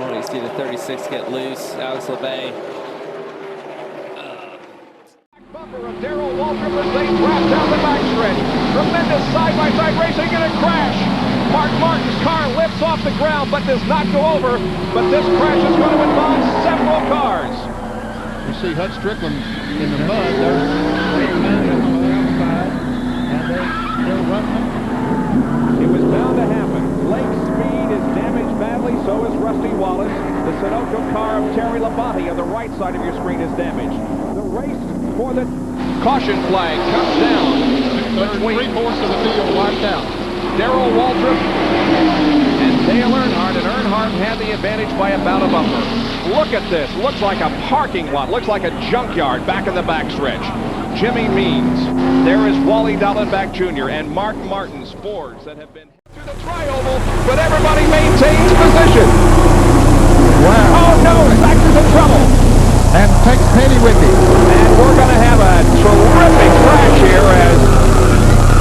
Oh, you see the 36 get loose. Alex LeBay. Darrell Waltrip as they wrap down the backstretch. Tremendous side-by-side racing and a crash. Mark Martin's car lifts off the ground but does not go over. But this crash is going to involve several cars. You see Hut Strickland in the mud. There's 3 men on the outside, and they're running. It was bound to happen. Blake's speed is damaged badly, so is Rusty Wallace. The Sunoco car of Terry Labonte on the right side of your screen is damaged. The race for the caution flag comes down. Between 3/4 of the field wiped out. Darrell Waltrip and Dale Earnhardt, and Earnhardt had the advantage by about a bumper. Look at this. Looks like a parking lot. Looks like a junkyard back in the backstretch. Jimmy Means. There is Wally Dallenbach Jr. and Mark Martin's Fords that have been to the tri-oval, but everybody maintains position. Wow. Oh no, Sachs is in trouble. And takes Petty with him. And we're going to have a terrific crash here as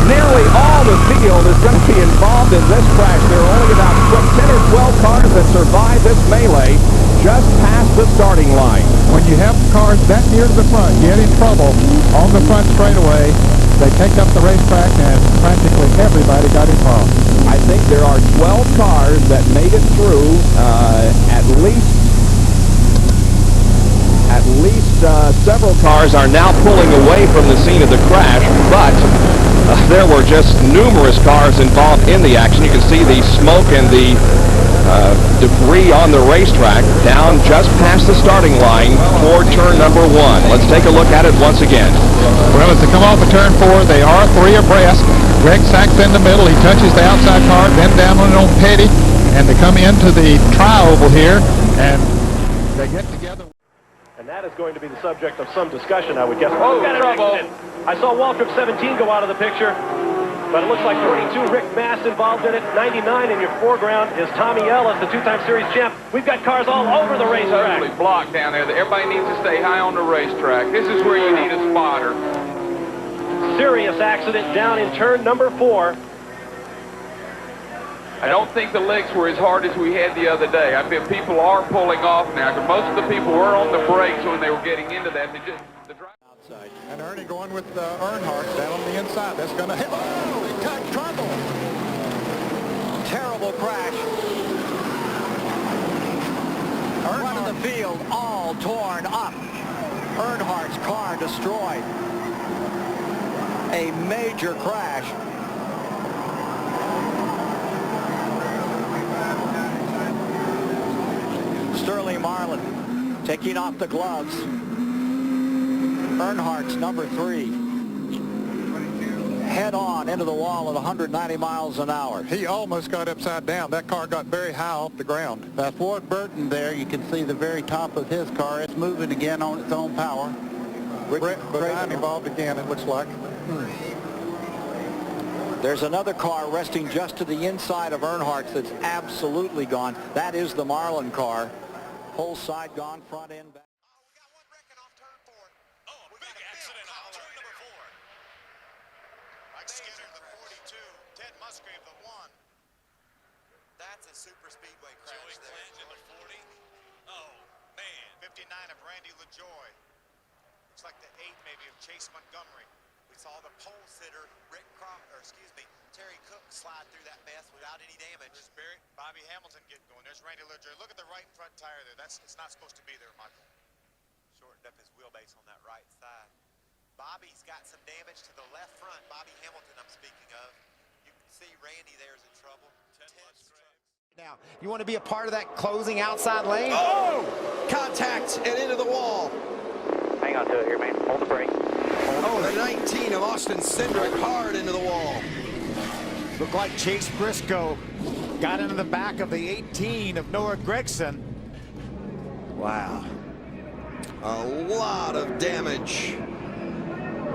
nearly all the field is going to be involved in this crash. There are only about 10 or 12 cars that survive this melee just past the starting line. When you have cars that near to the front, you get in trouble on the front straightaway. They take up the racetrack, and practically everybody got involved. I think there are 12 cars that made it through at least several cars are now pulling away from the scene of the crash, but there were just numerous cars involved in the action. You can see the smoke and the debris on the racetrack down just past the starting line for turn number 1. Let's take a look at it once again. Well, as they come off of turn 4, they are 3 abreast. Greg Sachs in the middle. He touches the outside car, then down on Petty, and they come into the tri-oval here, and they get together. And that is going to be the subject of some discussion, I would guess. Oh, trouble. I saw Waltrip 17 go out of the picture, but it looks like 22, Rick Mass involved in it. 99 in your foreground is Tommy Ellis, the 2-time series champ. We've got cars all over the racetrack. Totally blocked down there. Everybody needs to stay high on the racetrack. This is where you need a spotter. Serious accident down in turn number 4. I don't think the legs were as hard as we had the other day. I feel people are pulling off now, because most of the people were on the brakes when they were getting into that. They just outside. And Ernie going with Earnhardt down on the inside. That's going to hit. Oh, he got trouble. Terrible crash. Front of the field all torn up. Earnhardt's car destroyed. A major crash. Sterling Marlin taking off the gloves. Earnhardt's number 3. Head on into the wall at 190 miles an hour. He almost got upside down. That car got very high off the ground. Ford Burton there, you can see the very top of his car. It's moving again on its own power. Brett involved again, it looks like. There's another car resting just to the inside of Earnhardt's that's absolutely gone. That is the Marlin car. Whole side gone, front end back. That's a super speedway crash there. In the 40. Oh, man. 59 of Randy LaJoy. Looks like the 8 maybe of Chase Montgomery. We saw the pole sitter, Terry Cook slide through that mess without any damage. There's Bobby Hamilton getting going. There's Randy LaJoy. Look at the right front tire there. It's not supposed to be there, Michael. Shortened up his wheelbase on that right side. Bobby's got some damage to the left front. Bobby Hamilton I'm speaking of. You can see Randy there's in trouble. Now, you want to be a part of that closing outside lane? Oh! Contact and into the wall. Hang on to it here, man. Hold the brake. Oh, the 19 of Austin Cindric hard into the wall. Looked like Chase Briscoe got into the back of the 18 of Noah Gragson. Wow. A lot of damage.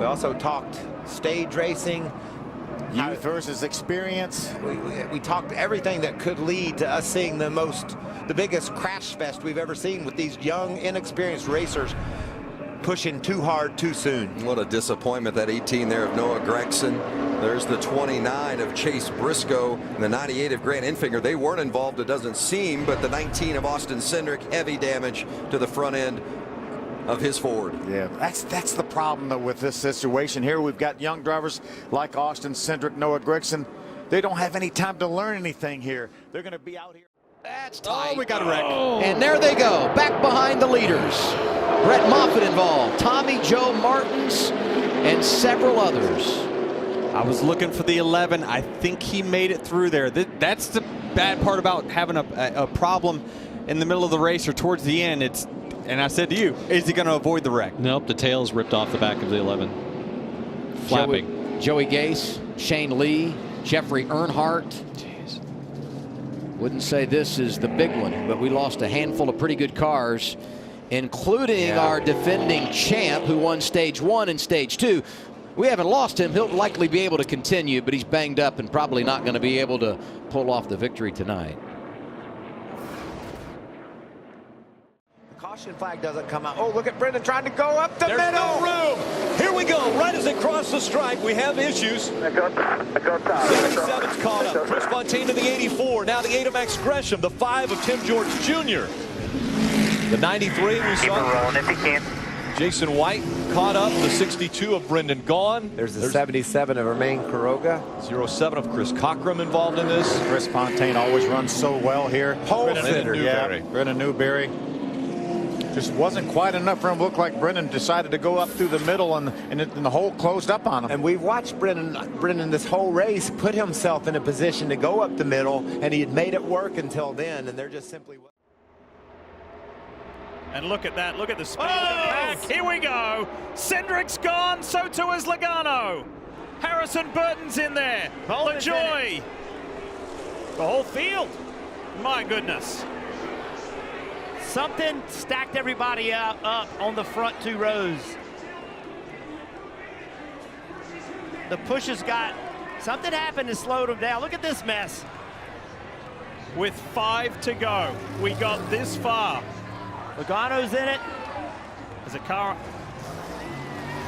We also talked stage racing. Youth versus experience. We talked everything that could lead to us seeing the biggest crash fest we've ever seen with these young, inexperienced racers pushing too hard too soon. What a disappointment, that 18 there of Noah Gragson. There's the 29 of Chase Briscoe and the 98 of Grant Enfinger. They weren't involved, it doesn't seem, but the 19 of Austin Cindric, heavy damage to the front end of his Ford. Yeah, that's the problem though with this situation here. We've got young drivers like Austin Cindric, Noah Gragson. They don't have any time to learn anything here. They're going to be out here. That's tight. Oh, we got a wreck. And there they go, back behind the leaders. Brett Moffitt involved, Tommy Joe Martins, and several others. I was looking for the 11. I think he made it through there. That's the bad part about having a problem in the middle of the race or towards the end. And I said to you, is he going to avoid the wreck? Nope, the tail's ripped off the back of the 11. Flapping. Joey Gase, Shane Lee, Jeffrey Earnhardt. Jeez. Wouldn't say this is the big one, but we lost a handful of pretty good cars, including our defending champ who won stage 1 and stage 2. We haven't lost him. He'll likely be able to continue, but he's banged up and probably not going to be able to pull off the victory tonight. Caution flag doesn't come out. Oh, look at Brendan trying to go up the middle. There's no room. Here we go. Right as they cross the stripe, we have issues. 77's caught up. Chris Fontaine the 84. Now the 8 of Max Gresham. The 5 of Tim George Jr. The 93 we saw. Rolling if you can. Jason White caught up. The 62 of Brendan Gaughan. There's the 77 of Romain Quiroga. 07 of Chris Cockrum involved in this. Chris Fontaine always runs so well here. Brendan Newberry. Just wasn't quite enough for him. Looked like Brendan decided to go up through the middle and the hole closed up on him. And we've watched Brendan this whole race put himself in a position to go up the middle, and he had made it work until then, and they're just simply... And look at that. Look at the speed of the pack. Here we go. Cindric's gone. So too is Logano. Harrison Burton's in there. LaJoy. The whole field. My goodness. Something stacked everybody up on the front 2 rows. The pushes got... Something happened to slow them down. Look at this mess. With 5 to go. We got this far. Logano's in it. There's a car.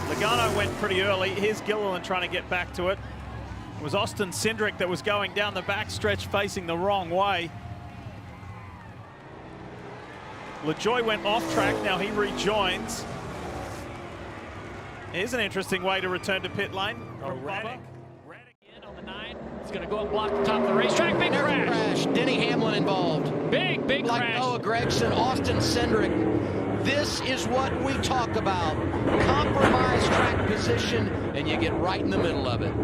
Logano went pretty early. Here's Gilliland trying to get back to it. was Austin Cindric that was going down the backstretch facing the wrong way. LaJoie went off track, now he rejoins. Here's an interesting way to return to pit lane. Reddick in on the 9. He's going to go and block the top of the racetrack. Big crash. Denny Hamlin involved. Big crash. Like Noah Gragson, Austin Cindric. This is what we talk about. Compromise track position, and you get right in the middle of it.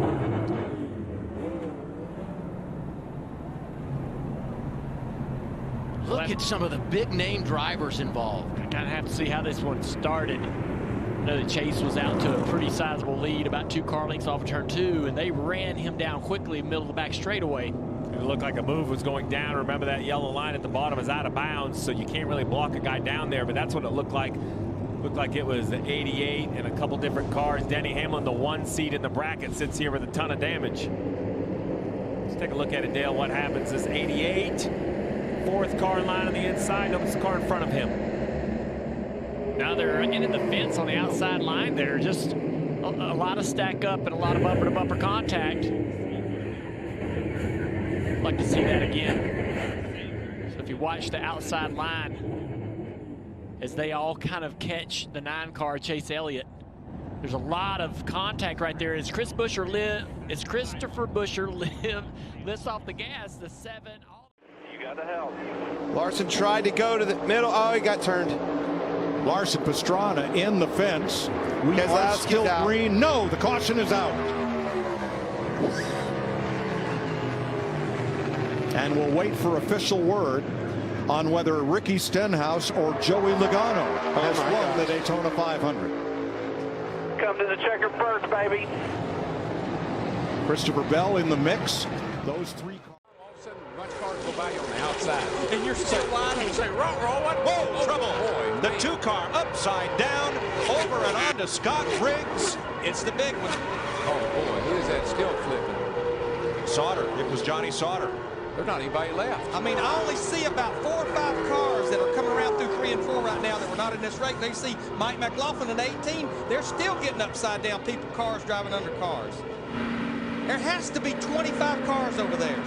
Look at some of the big name drivers involved. I kind of have to see how this one started. I know that Chase was out to a pretty sizable lead, about 2 car lengths off of turn 2, and they ran him down quickly in the middle of the back straightaway. It looked like a move was going down. Remember, that yellow line at the bottom is out of bounds, so you can't really block a guy down there, but that's what it looked like. Looked like it was 88 and a couple different cars. Denny Hamlin, the 1 seat in the bracket, sits here with a ton of damage. Let's take a look at it, Dale. What happens is 88. 4th car line on the inside, opens the car in front of him. Now they're into the fence on the outside line. They're just a lot of stack up and a lot of bumper-to-bumper contact. I'd like to see that again. So if you watch the outside line, as they all kind of catch the 9 car, Chase Elliott, there's a lot of contact right there. As Christopher Buescher lifts off the gas, the 7. Got to help. Larson tried to go to the middle. Oh, he got turned. Larson Pastrana in the fence. We are still green. No, the caution is out. And we'll wait for official word on whether Ricky Stenhouse or Joey Logano has won the Daytona 500. Come to the checker first, baby. Christopher Bell in the mix. Those 3 cars. Bunch of cars go by you on the outside. And you're so wide and you say, roll, what? Whoa, trouble. Boy, the 2 car upside down, over and on to Scott Riggs. It's the big one. Oh, boy, who is that still flipping? Sauter. It was Johnny Sauter. There's not anybody left. I mean, I only see about 4 or 5 cars that are coming around through 3 and 4 right now that were not in this race. They see Mike McLaughlin at 18. They're still getting upside down. Cars driving under cars. There has to be 25 cars over there.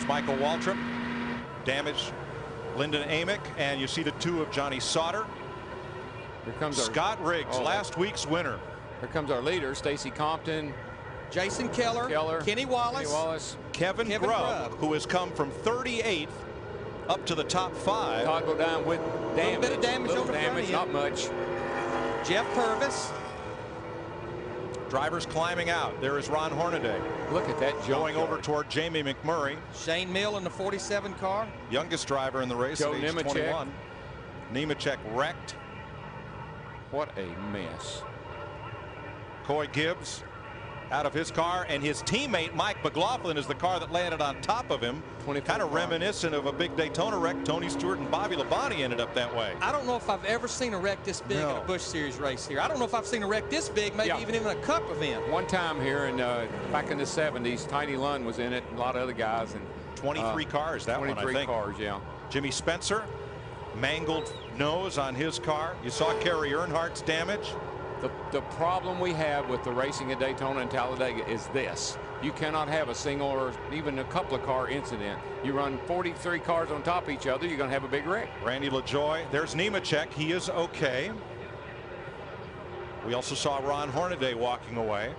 Michael Waltrip, damaged Lyndon Amick, and you see the 2 of Johnny Sauter. Here comes Scott Riggs, last week's winner. Here comes our leader, Stacy Compton, Jason Keller, Kenny Wallace, Kevin Grubb, who has come from 38th up to the top 5. Todd Bodine with damage. A little bit of damage on the front end. Not much. Jeff Purvis. Drivers climbing out. There is Ron Hornaday. Look at that going over toward Jamie McMurray. Shane Mill in the 47 car. Youngest driver in the race at age 21. Nemechek wrecked. What a mess. Coy Gibbs out of his car, and his teammate Mike McLaughlin is the car that landed on top of him. Kind of reminiscent of a big Daytona wreck. Tony Stewart and Bobby Labonte ended up that way. I don't know if I've ever seen a wreck this big in a Busch Series race here. I don't know if I've seen a wreck this big, maybe even in a Cup event. One time here, and back in the 70s, Tiny Lund was in it, and a lot of other guys. And 23 cars, that one, I think. 23 cars, yeah. Jimmy Spencer, mangled nose on his car. You saw Kerry Earnhardt's damage. The problem we have with the racing at Daytona and Talladega is this. You cannot have a single or even a couple of car incident. You run 43 cars on top of each other, you're going to have a big wreck. Randy LaJoie. There's Nemechek. He is okay. We also saw Ron Hornaday walking away.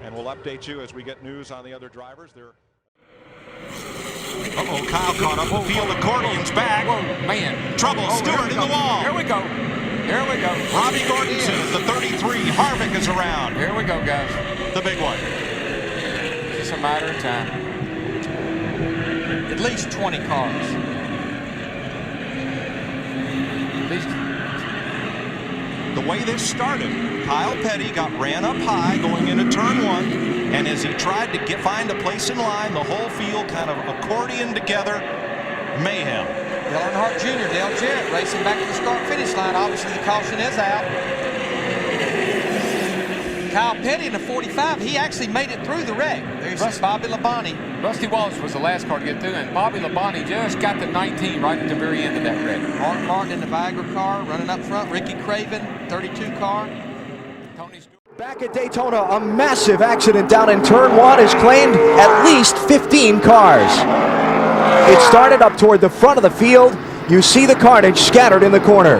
And we'll update you as we get news on the other drivers. Uh-oh, Kyle caught up. The field accordion's back. Whoa, man. Trouble. Stewart in the wall. Here we go. Here we go. Robbie Gordonson at the 33. Harvick is around. Here we go, guys. The big one. It's a matter of time. At least 20 cars. The way this started, Kyle Petty got ran up high going into turn 1, and as he tried to find a place in line, the whole field kind of accordioned together. Mayhem. Dale Earnhardt Jr., Dale Jarrett racing back to the start-finish line. Obviously, the caution is out. Kyle Petty in the 45, he actually made it through the wreck. There's Bobby Labonte. Rusty Wallace was the last car to get through, and Bobby Labonte just got the 19 right at the very end of that wreck. Mark Martin in the Viagra car running up front. Ricky Craven, 32 car. Tony Stewart. Back at Daytona, a massive accident down in turn 1 has claimed at least 15 cars. It started up toward the front of the field. You see the carnage scattered in the corner.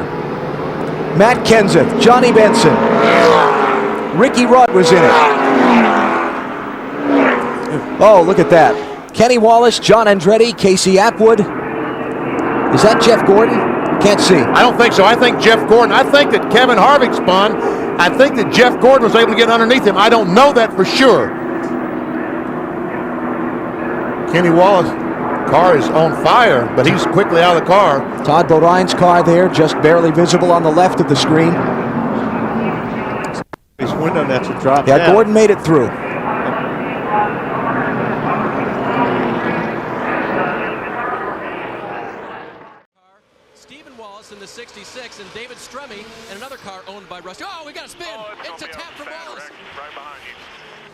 Matt Kenseth, Johnny Benson, Ricky Rudd was in it. Oh, look at that. Kenny Wallace, John Andretti, Casey Atwood. Is that Jeff Gordon? Can't see. I don't think so. I think Jeff Gordon. I think that Kevin Harvick spun. I think that Jeff Gordon was able to get underneath him. I don't know that for sure. Kenny Wallace' car is on fire, but he's quickly out of the car. Todd Bodine's car there, just barely visible on the left of the screen. His window nets are dropped. Yeah, Gordon made it through. Stephen Wallace in the 66 and David Stremme and another car owned by Rusty. Oh, we got a spin. It's a tap from Wallace. Right behind you.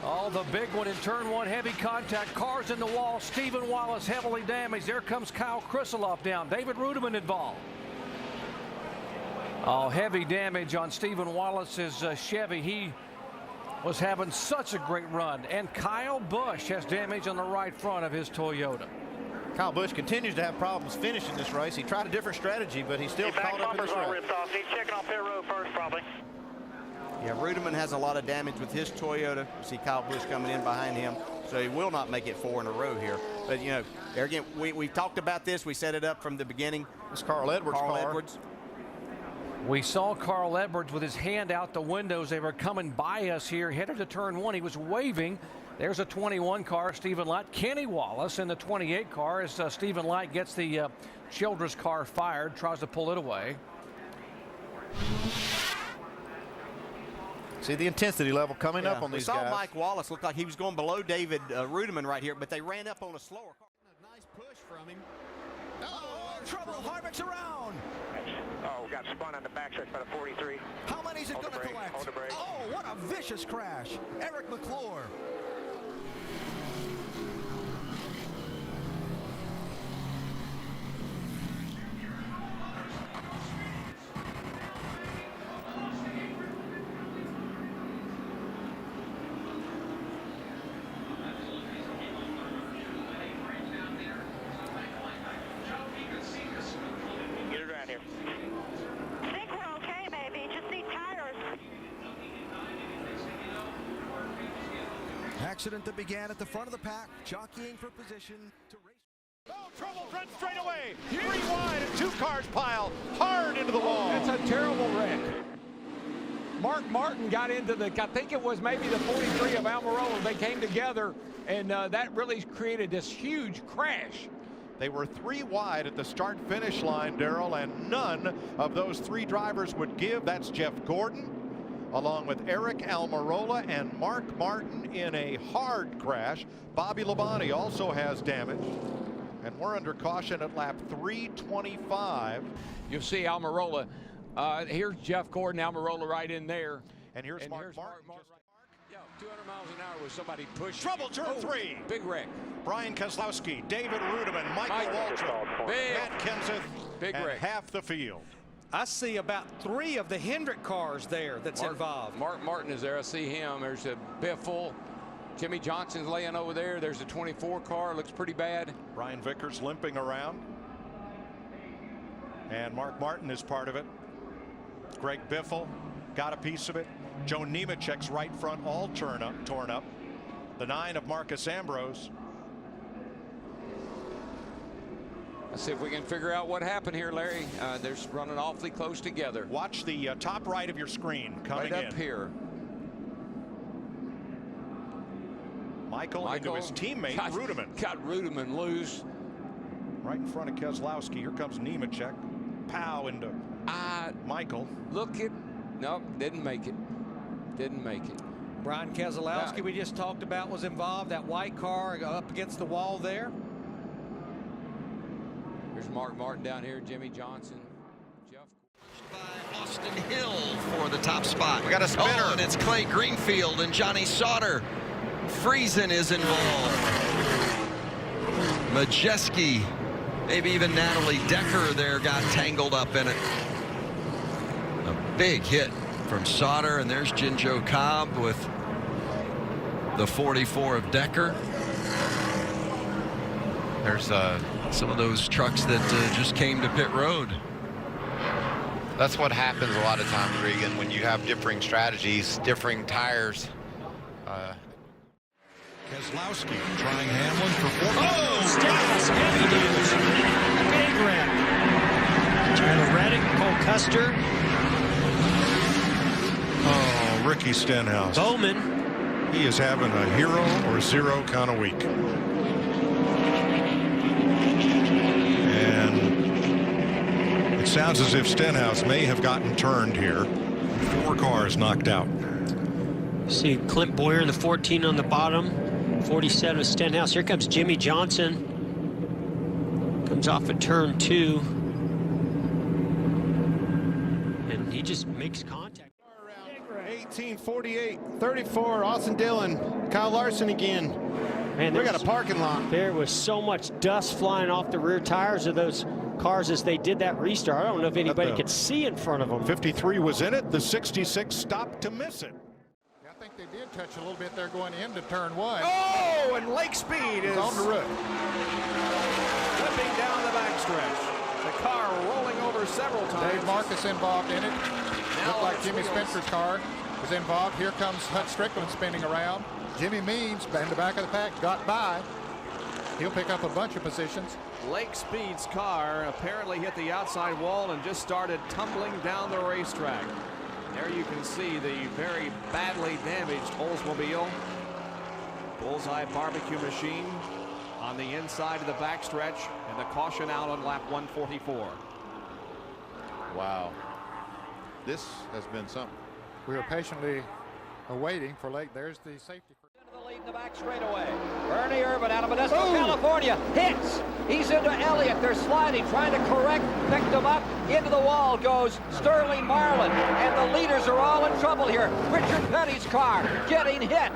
Oh, the big one in turn 1, heavy contact, cars in the wall. Stephen Wallace heavily damaged. There comes Kyle Krisiloff down. David Rudiman involved. Oh, heavy damage on Stephen Wallace's Chevy. He was having such a great run. And Kyle Busch has damage on the right front of his Toyota. Kyle Busch continues to have problems finishing this race. He tried a different strategy, but he's still caught up in this race. He's checking off pit road first, probably. Yeah, Rudiman has a lot of damage with his Toyota. You see Kyle Busch coming in behind him, so he will not make it 4 in a row here. But, you know, there again, we talked about this. We set it up from the beginning. It's Carl Edwards' car. Edwards. We saw Carl Edwards with his hand out the windows. They were coming by us here, headed to turn 1. He was waving. There's a 21 car, Stephen Light. Kenny Wallace in the 28 car as Stephen Light gets the Childress car fired, tries to pull it away. See the intensity level coming up on these guys. We saw Mike Wallace look like he was going below David Rudiman right here, but they ran up on a slower car. Nice push from him. Oh, trouble. Harvick's around. Oh, got spun on the backstretch by the 43. How many is it going to collect? Hold the brake. Oh, what a vicious crash. Eric McClure. Accident that began at the front of the pack, jockeying for position to race. Oh, trouble, run straight away. 3 wide and 2 cars pile hard into the wall. It's a terrible wreck. Mark Martin got into the, I think it was maybe the 43 of Almirola. They came together, and that really created this huge crash. They were 3 wide at the start-finish line, Darrell, and none of those 3 drivers would give. That's Jeff Gordon, along with Eric Almirola and Mark Martin in a hard crash. Bobby Labonte also has damage. And we're under caution at lap 325. You'll see Almirola. Here's Jeff Gordon, Almirola right in there. And here's Mark Martin. Yeah, 200 miles an hour with somebody pushing. Trouble, turn 3. Big wreck. Brian Keselowski, David Rudiman, Michael Waltrip, Matt Kenseth, big and wreck. half the field. I see about 3 of the Hendrick cars there that's involved. Mark Martin is there. I see him. There's a Biffle. Jimmy Johnson's laying over there. There's a 24 car. Looks pretty bad. Brian Vickers limping around. And Mark Martin is part of it. Greg Biffle got a piece of it. Joe Nemechek's right front all torn up. The 9 of Marcus Ambrose. Let's see if we can figure out what happened here, Larry. They're running awfully close together. Watch the top right of your screen coming right up here. Michael into his teammate Rudiman. Got Rudiman loose. Right in front of Keselowski. Here comes Nemechek. Pow into Michael. Look at, nope, didn't make it. Didn't make it. Brian Keselowski, we just talked about, was involved. That white car up against the wall there. There's Mark Martin down here, Jimmy Johnson. Jeff. By Austin Hill for the top spot. We got a spinner. Oh, and it's Clay Greenfield and Johnny Sauter. Friesen is involved. Majeski, maybe even Natalie Decker there got tangled up in it. A big hit from Sauter, and there's Jinjo Cobb with the 44 of Decker. There's some of those trucks that just came to pit road. That's what happens a lot of times, Regan, when you have differing strategies, differing tires. Keselowski trying Hamlin for 4. Oh, Stenhouse, heavy damage. Big wreck. Tyler Reddick, Cole Custer. Oh, Ricky Stenhouse. Bowman. He is having a hero or zero kind of week. And it sounds as if Stenhouse may have gotten turned here. 4 cars knocked out. See Clint Boyer, the 14 on the bottom. 47 Stenhouse. Here comes Jimmy Johnson. Comes off of turn 2. And he just makes contact. 1848-34, Austin Dillon, Kyle Larson again. Man, we got a parking lot. There was so much dust flying off the rear tires of those cars as they did that restart. I don't know if anybody could see in front of them. 53 was in it. The 66 stopped to miss it. I think they did touch a little bit there going into turn 1. Oh, and Lake Speed is on the roof. Flipping down the backstretch. The car rolling over several times. Dave Marcus involved in it. Looked like Jimmy Spencer's car was involved. Here comes Hut Strickland spinning around. Jimmy Means in the back of the pack got by. He'll pick up a bunch of positions. Lake Speed's car apparently hit the outside wall and just started tumbling down the racetrack. There you can see the very badly damaged Oldsmobile. Bullseye barbecue machine on the inside of the backstretch, and the caution out on lap 144. Wow. This has been something. We are patiently awaiting for Lake. There's the safety. Into the lead in the back straightaway. Ernie Irvin out of Modesto, California, hits. He's into Elliott. They're sliding, trying to correct. Picked him up. Into the wall goes Sterling Marlin. And the leaders are all in trouble here. Richard Petty's car getting hit.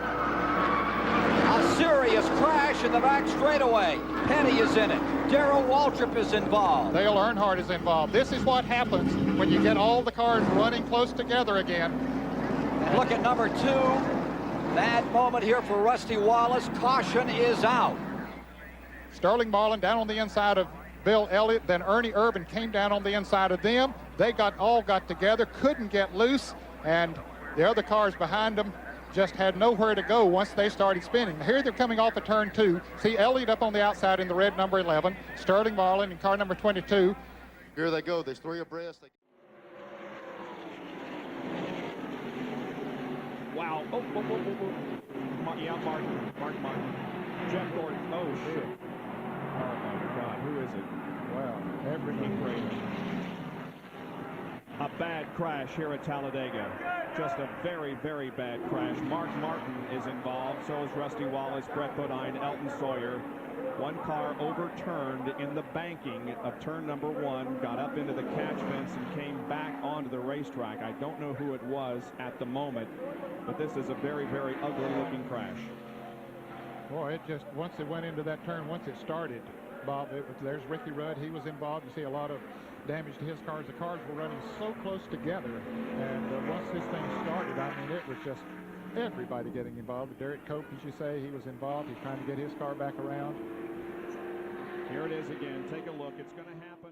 A serious crash in the back straightaway. Petty is in it. Darrell Waltrip is involved. Dale Earnhardt is involved. This is what happens when you get all the cars running close together again. And look at number 2. Bad moment here for Rusty Wallace. Caution is out. Sterling Marlin down on the inside of Bill Elliott. Then Ernie Irvin came down on the inside of them. They all got together, couldn't get loose, and the other cars behind them just had nowhere to go once they started spinning. Here they're coming off of turn 2. See Elliott up on the outside in the red number 11. Sterling Marlin in car number 22. Here they go. There's 3 abreast. Wow. Oh. Yeah, Martin. Jeff Gordon. Oh, shit. Oh, my God. Who is it? Wow. Everything great. A bad crash here at Talladega. Just a very, very bad crash. Mark Martin is involved. So is Rusty Wallace, Brett Bodine, Elton Sawyer. One car overturned in the banking of turn number 1, got up into the catch fence and came back onto the racetrack. I don't know who it was at the moment, but this is a very, very ugly looking crash. Boy, it just, once it went into that turn, once it started, Bob, there's Ricky Rudd. He was involved. You see a lot of damage to his cars. The cars were running so close together, and once this thing started, I mean, it was just everybody getting involved. Derek Cope, as you say, he was involved. He's trying to get his car back around. Here it is again. Take a look. It's going to happen.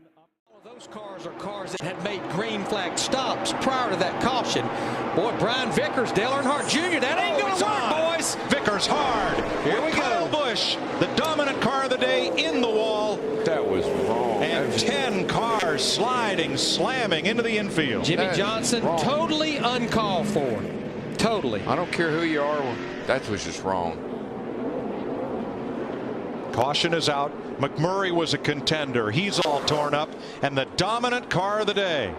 All of those cars are cars that had made green flag stops prior to that caution. Boy, Brian Vickers, Dale Earnhardt Jr., that ain't going to work, boys. Vickers hard. Here we Kyle go. Busch, the dominant car of the day, in the wall. That was wrong. And 10 cars sliding, slamming into the infield. Jimmy Johnson, totally uncalled for. Totally. I don't care who you are. That was just wrong. Caution is out. McMurray was a contender. He's all torn up. And the dominant car of the day,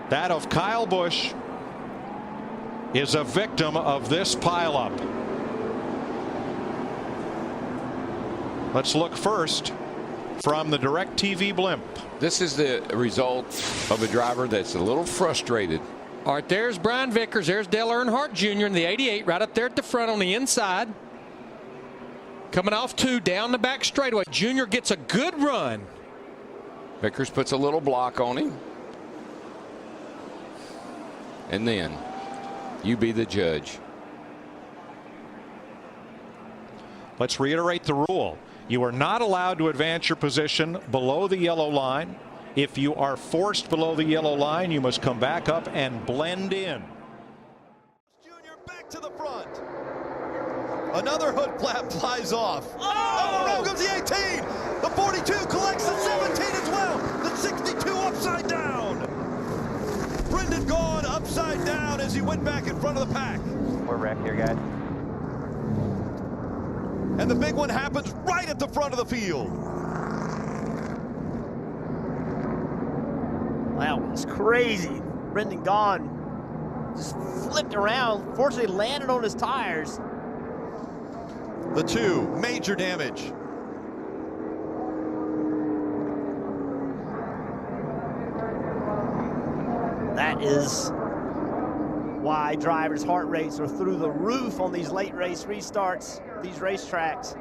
that of Kyle Busch, is a victim of this pileup. Let's look first from the DirecTV blimp. This is the result of a driver that's a little frustrated. All right, there's Brian Vickers. There's Dale Earnhardt Jr. in the 88 right up there at the front on the inside. Coming off 2 down the back straightaway. Junior gets a good run. Vickers puts a little block on him. And then You be the judge. Let's reiterate the rule. You are not allowed to advance your position below the yellow line. If you are forced below the yellow line, you must come back up and blend in. Junior back to the front. Another hood flap flies off. Oh, around goes the 18. The 42 collects the 17 as well. The 62 upside down. Brendan Gaughan upside down as he went back in front of the pack. We're wrecked here, guys. And the big one happens right at the front of the field. Wow, it's crazy. Brendan Gaughan just flipped around, fortunately landed on his tires. The 2, major damage. That is why drivers' heart rates are through the roof on these late race restarts, these racetracks.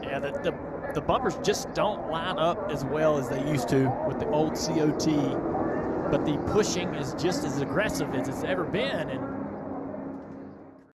Yeah, the bumpers just don't line up as well as they used to with the old COT, but the pushing is just as aggressive as it's ever been, and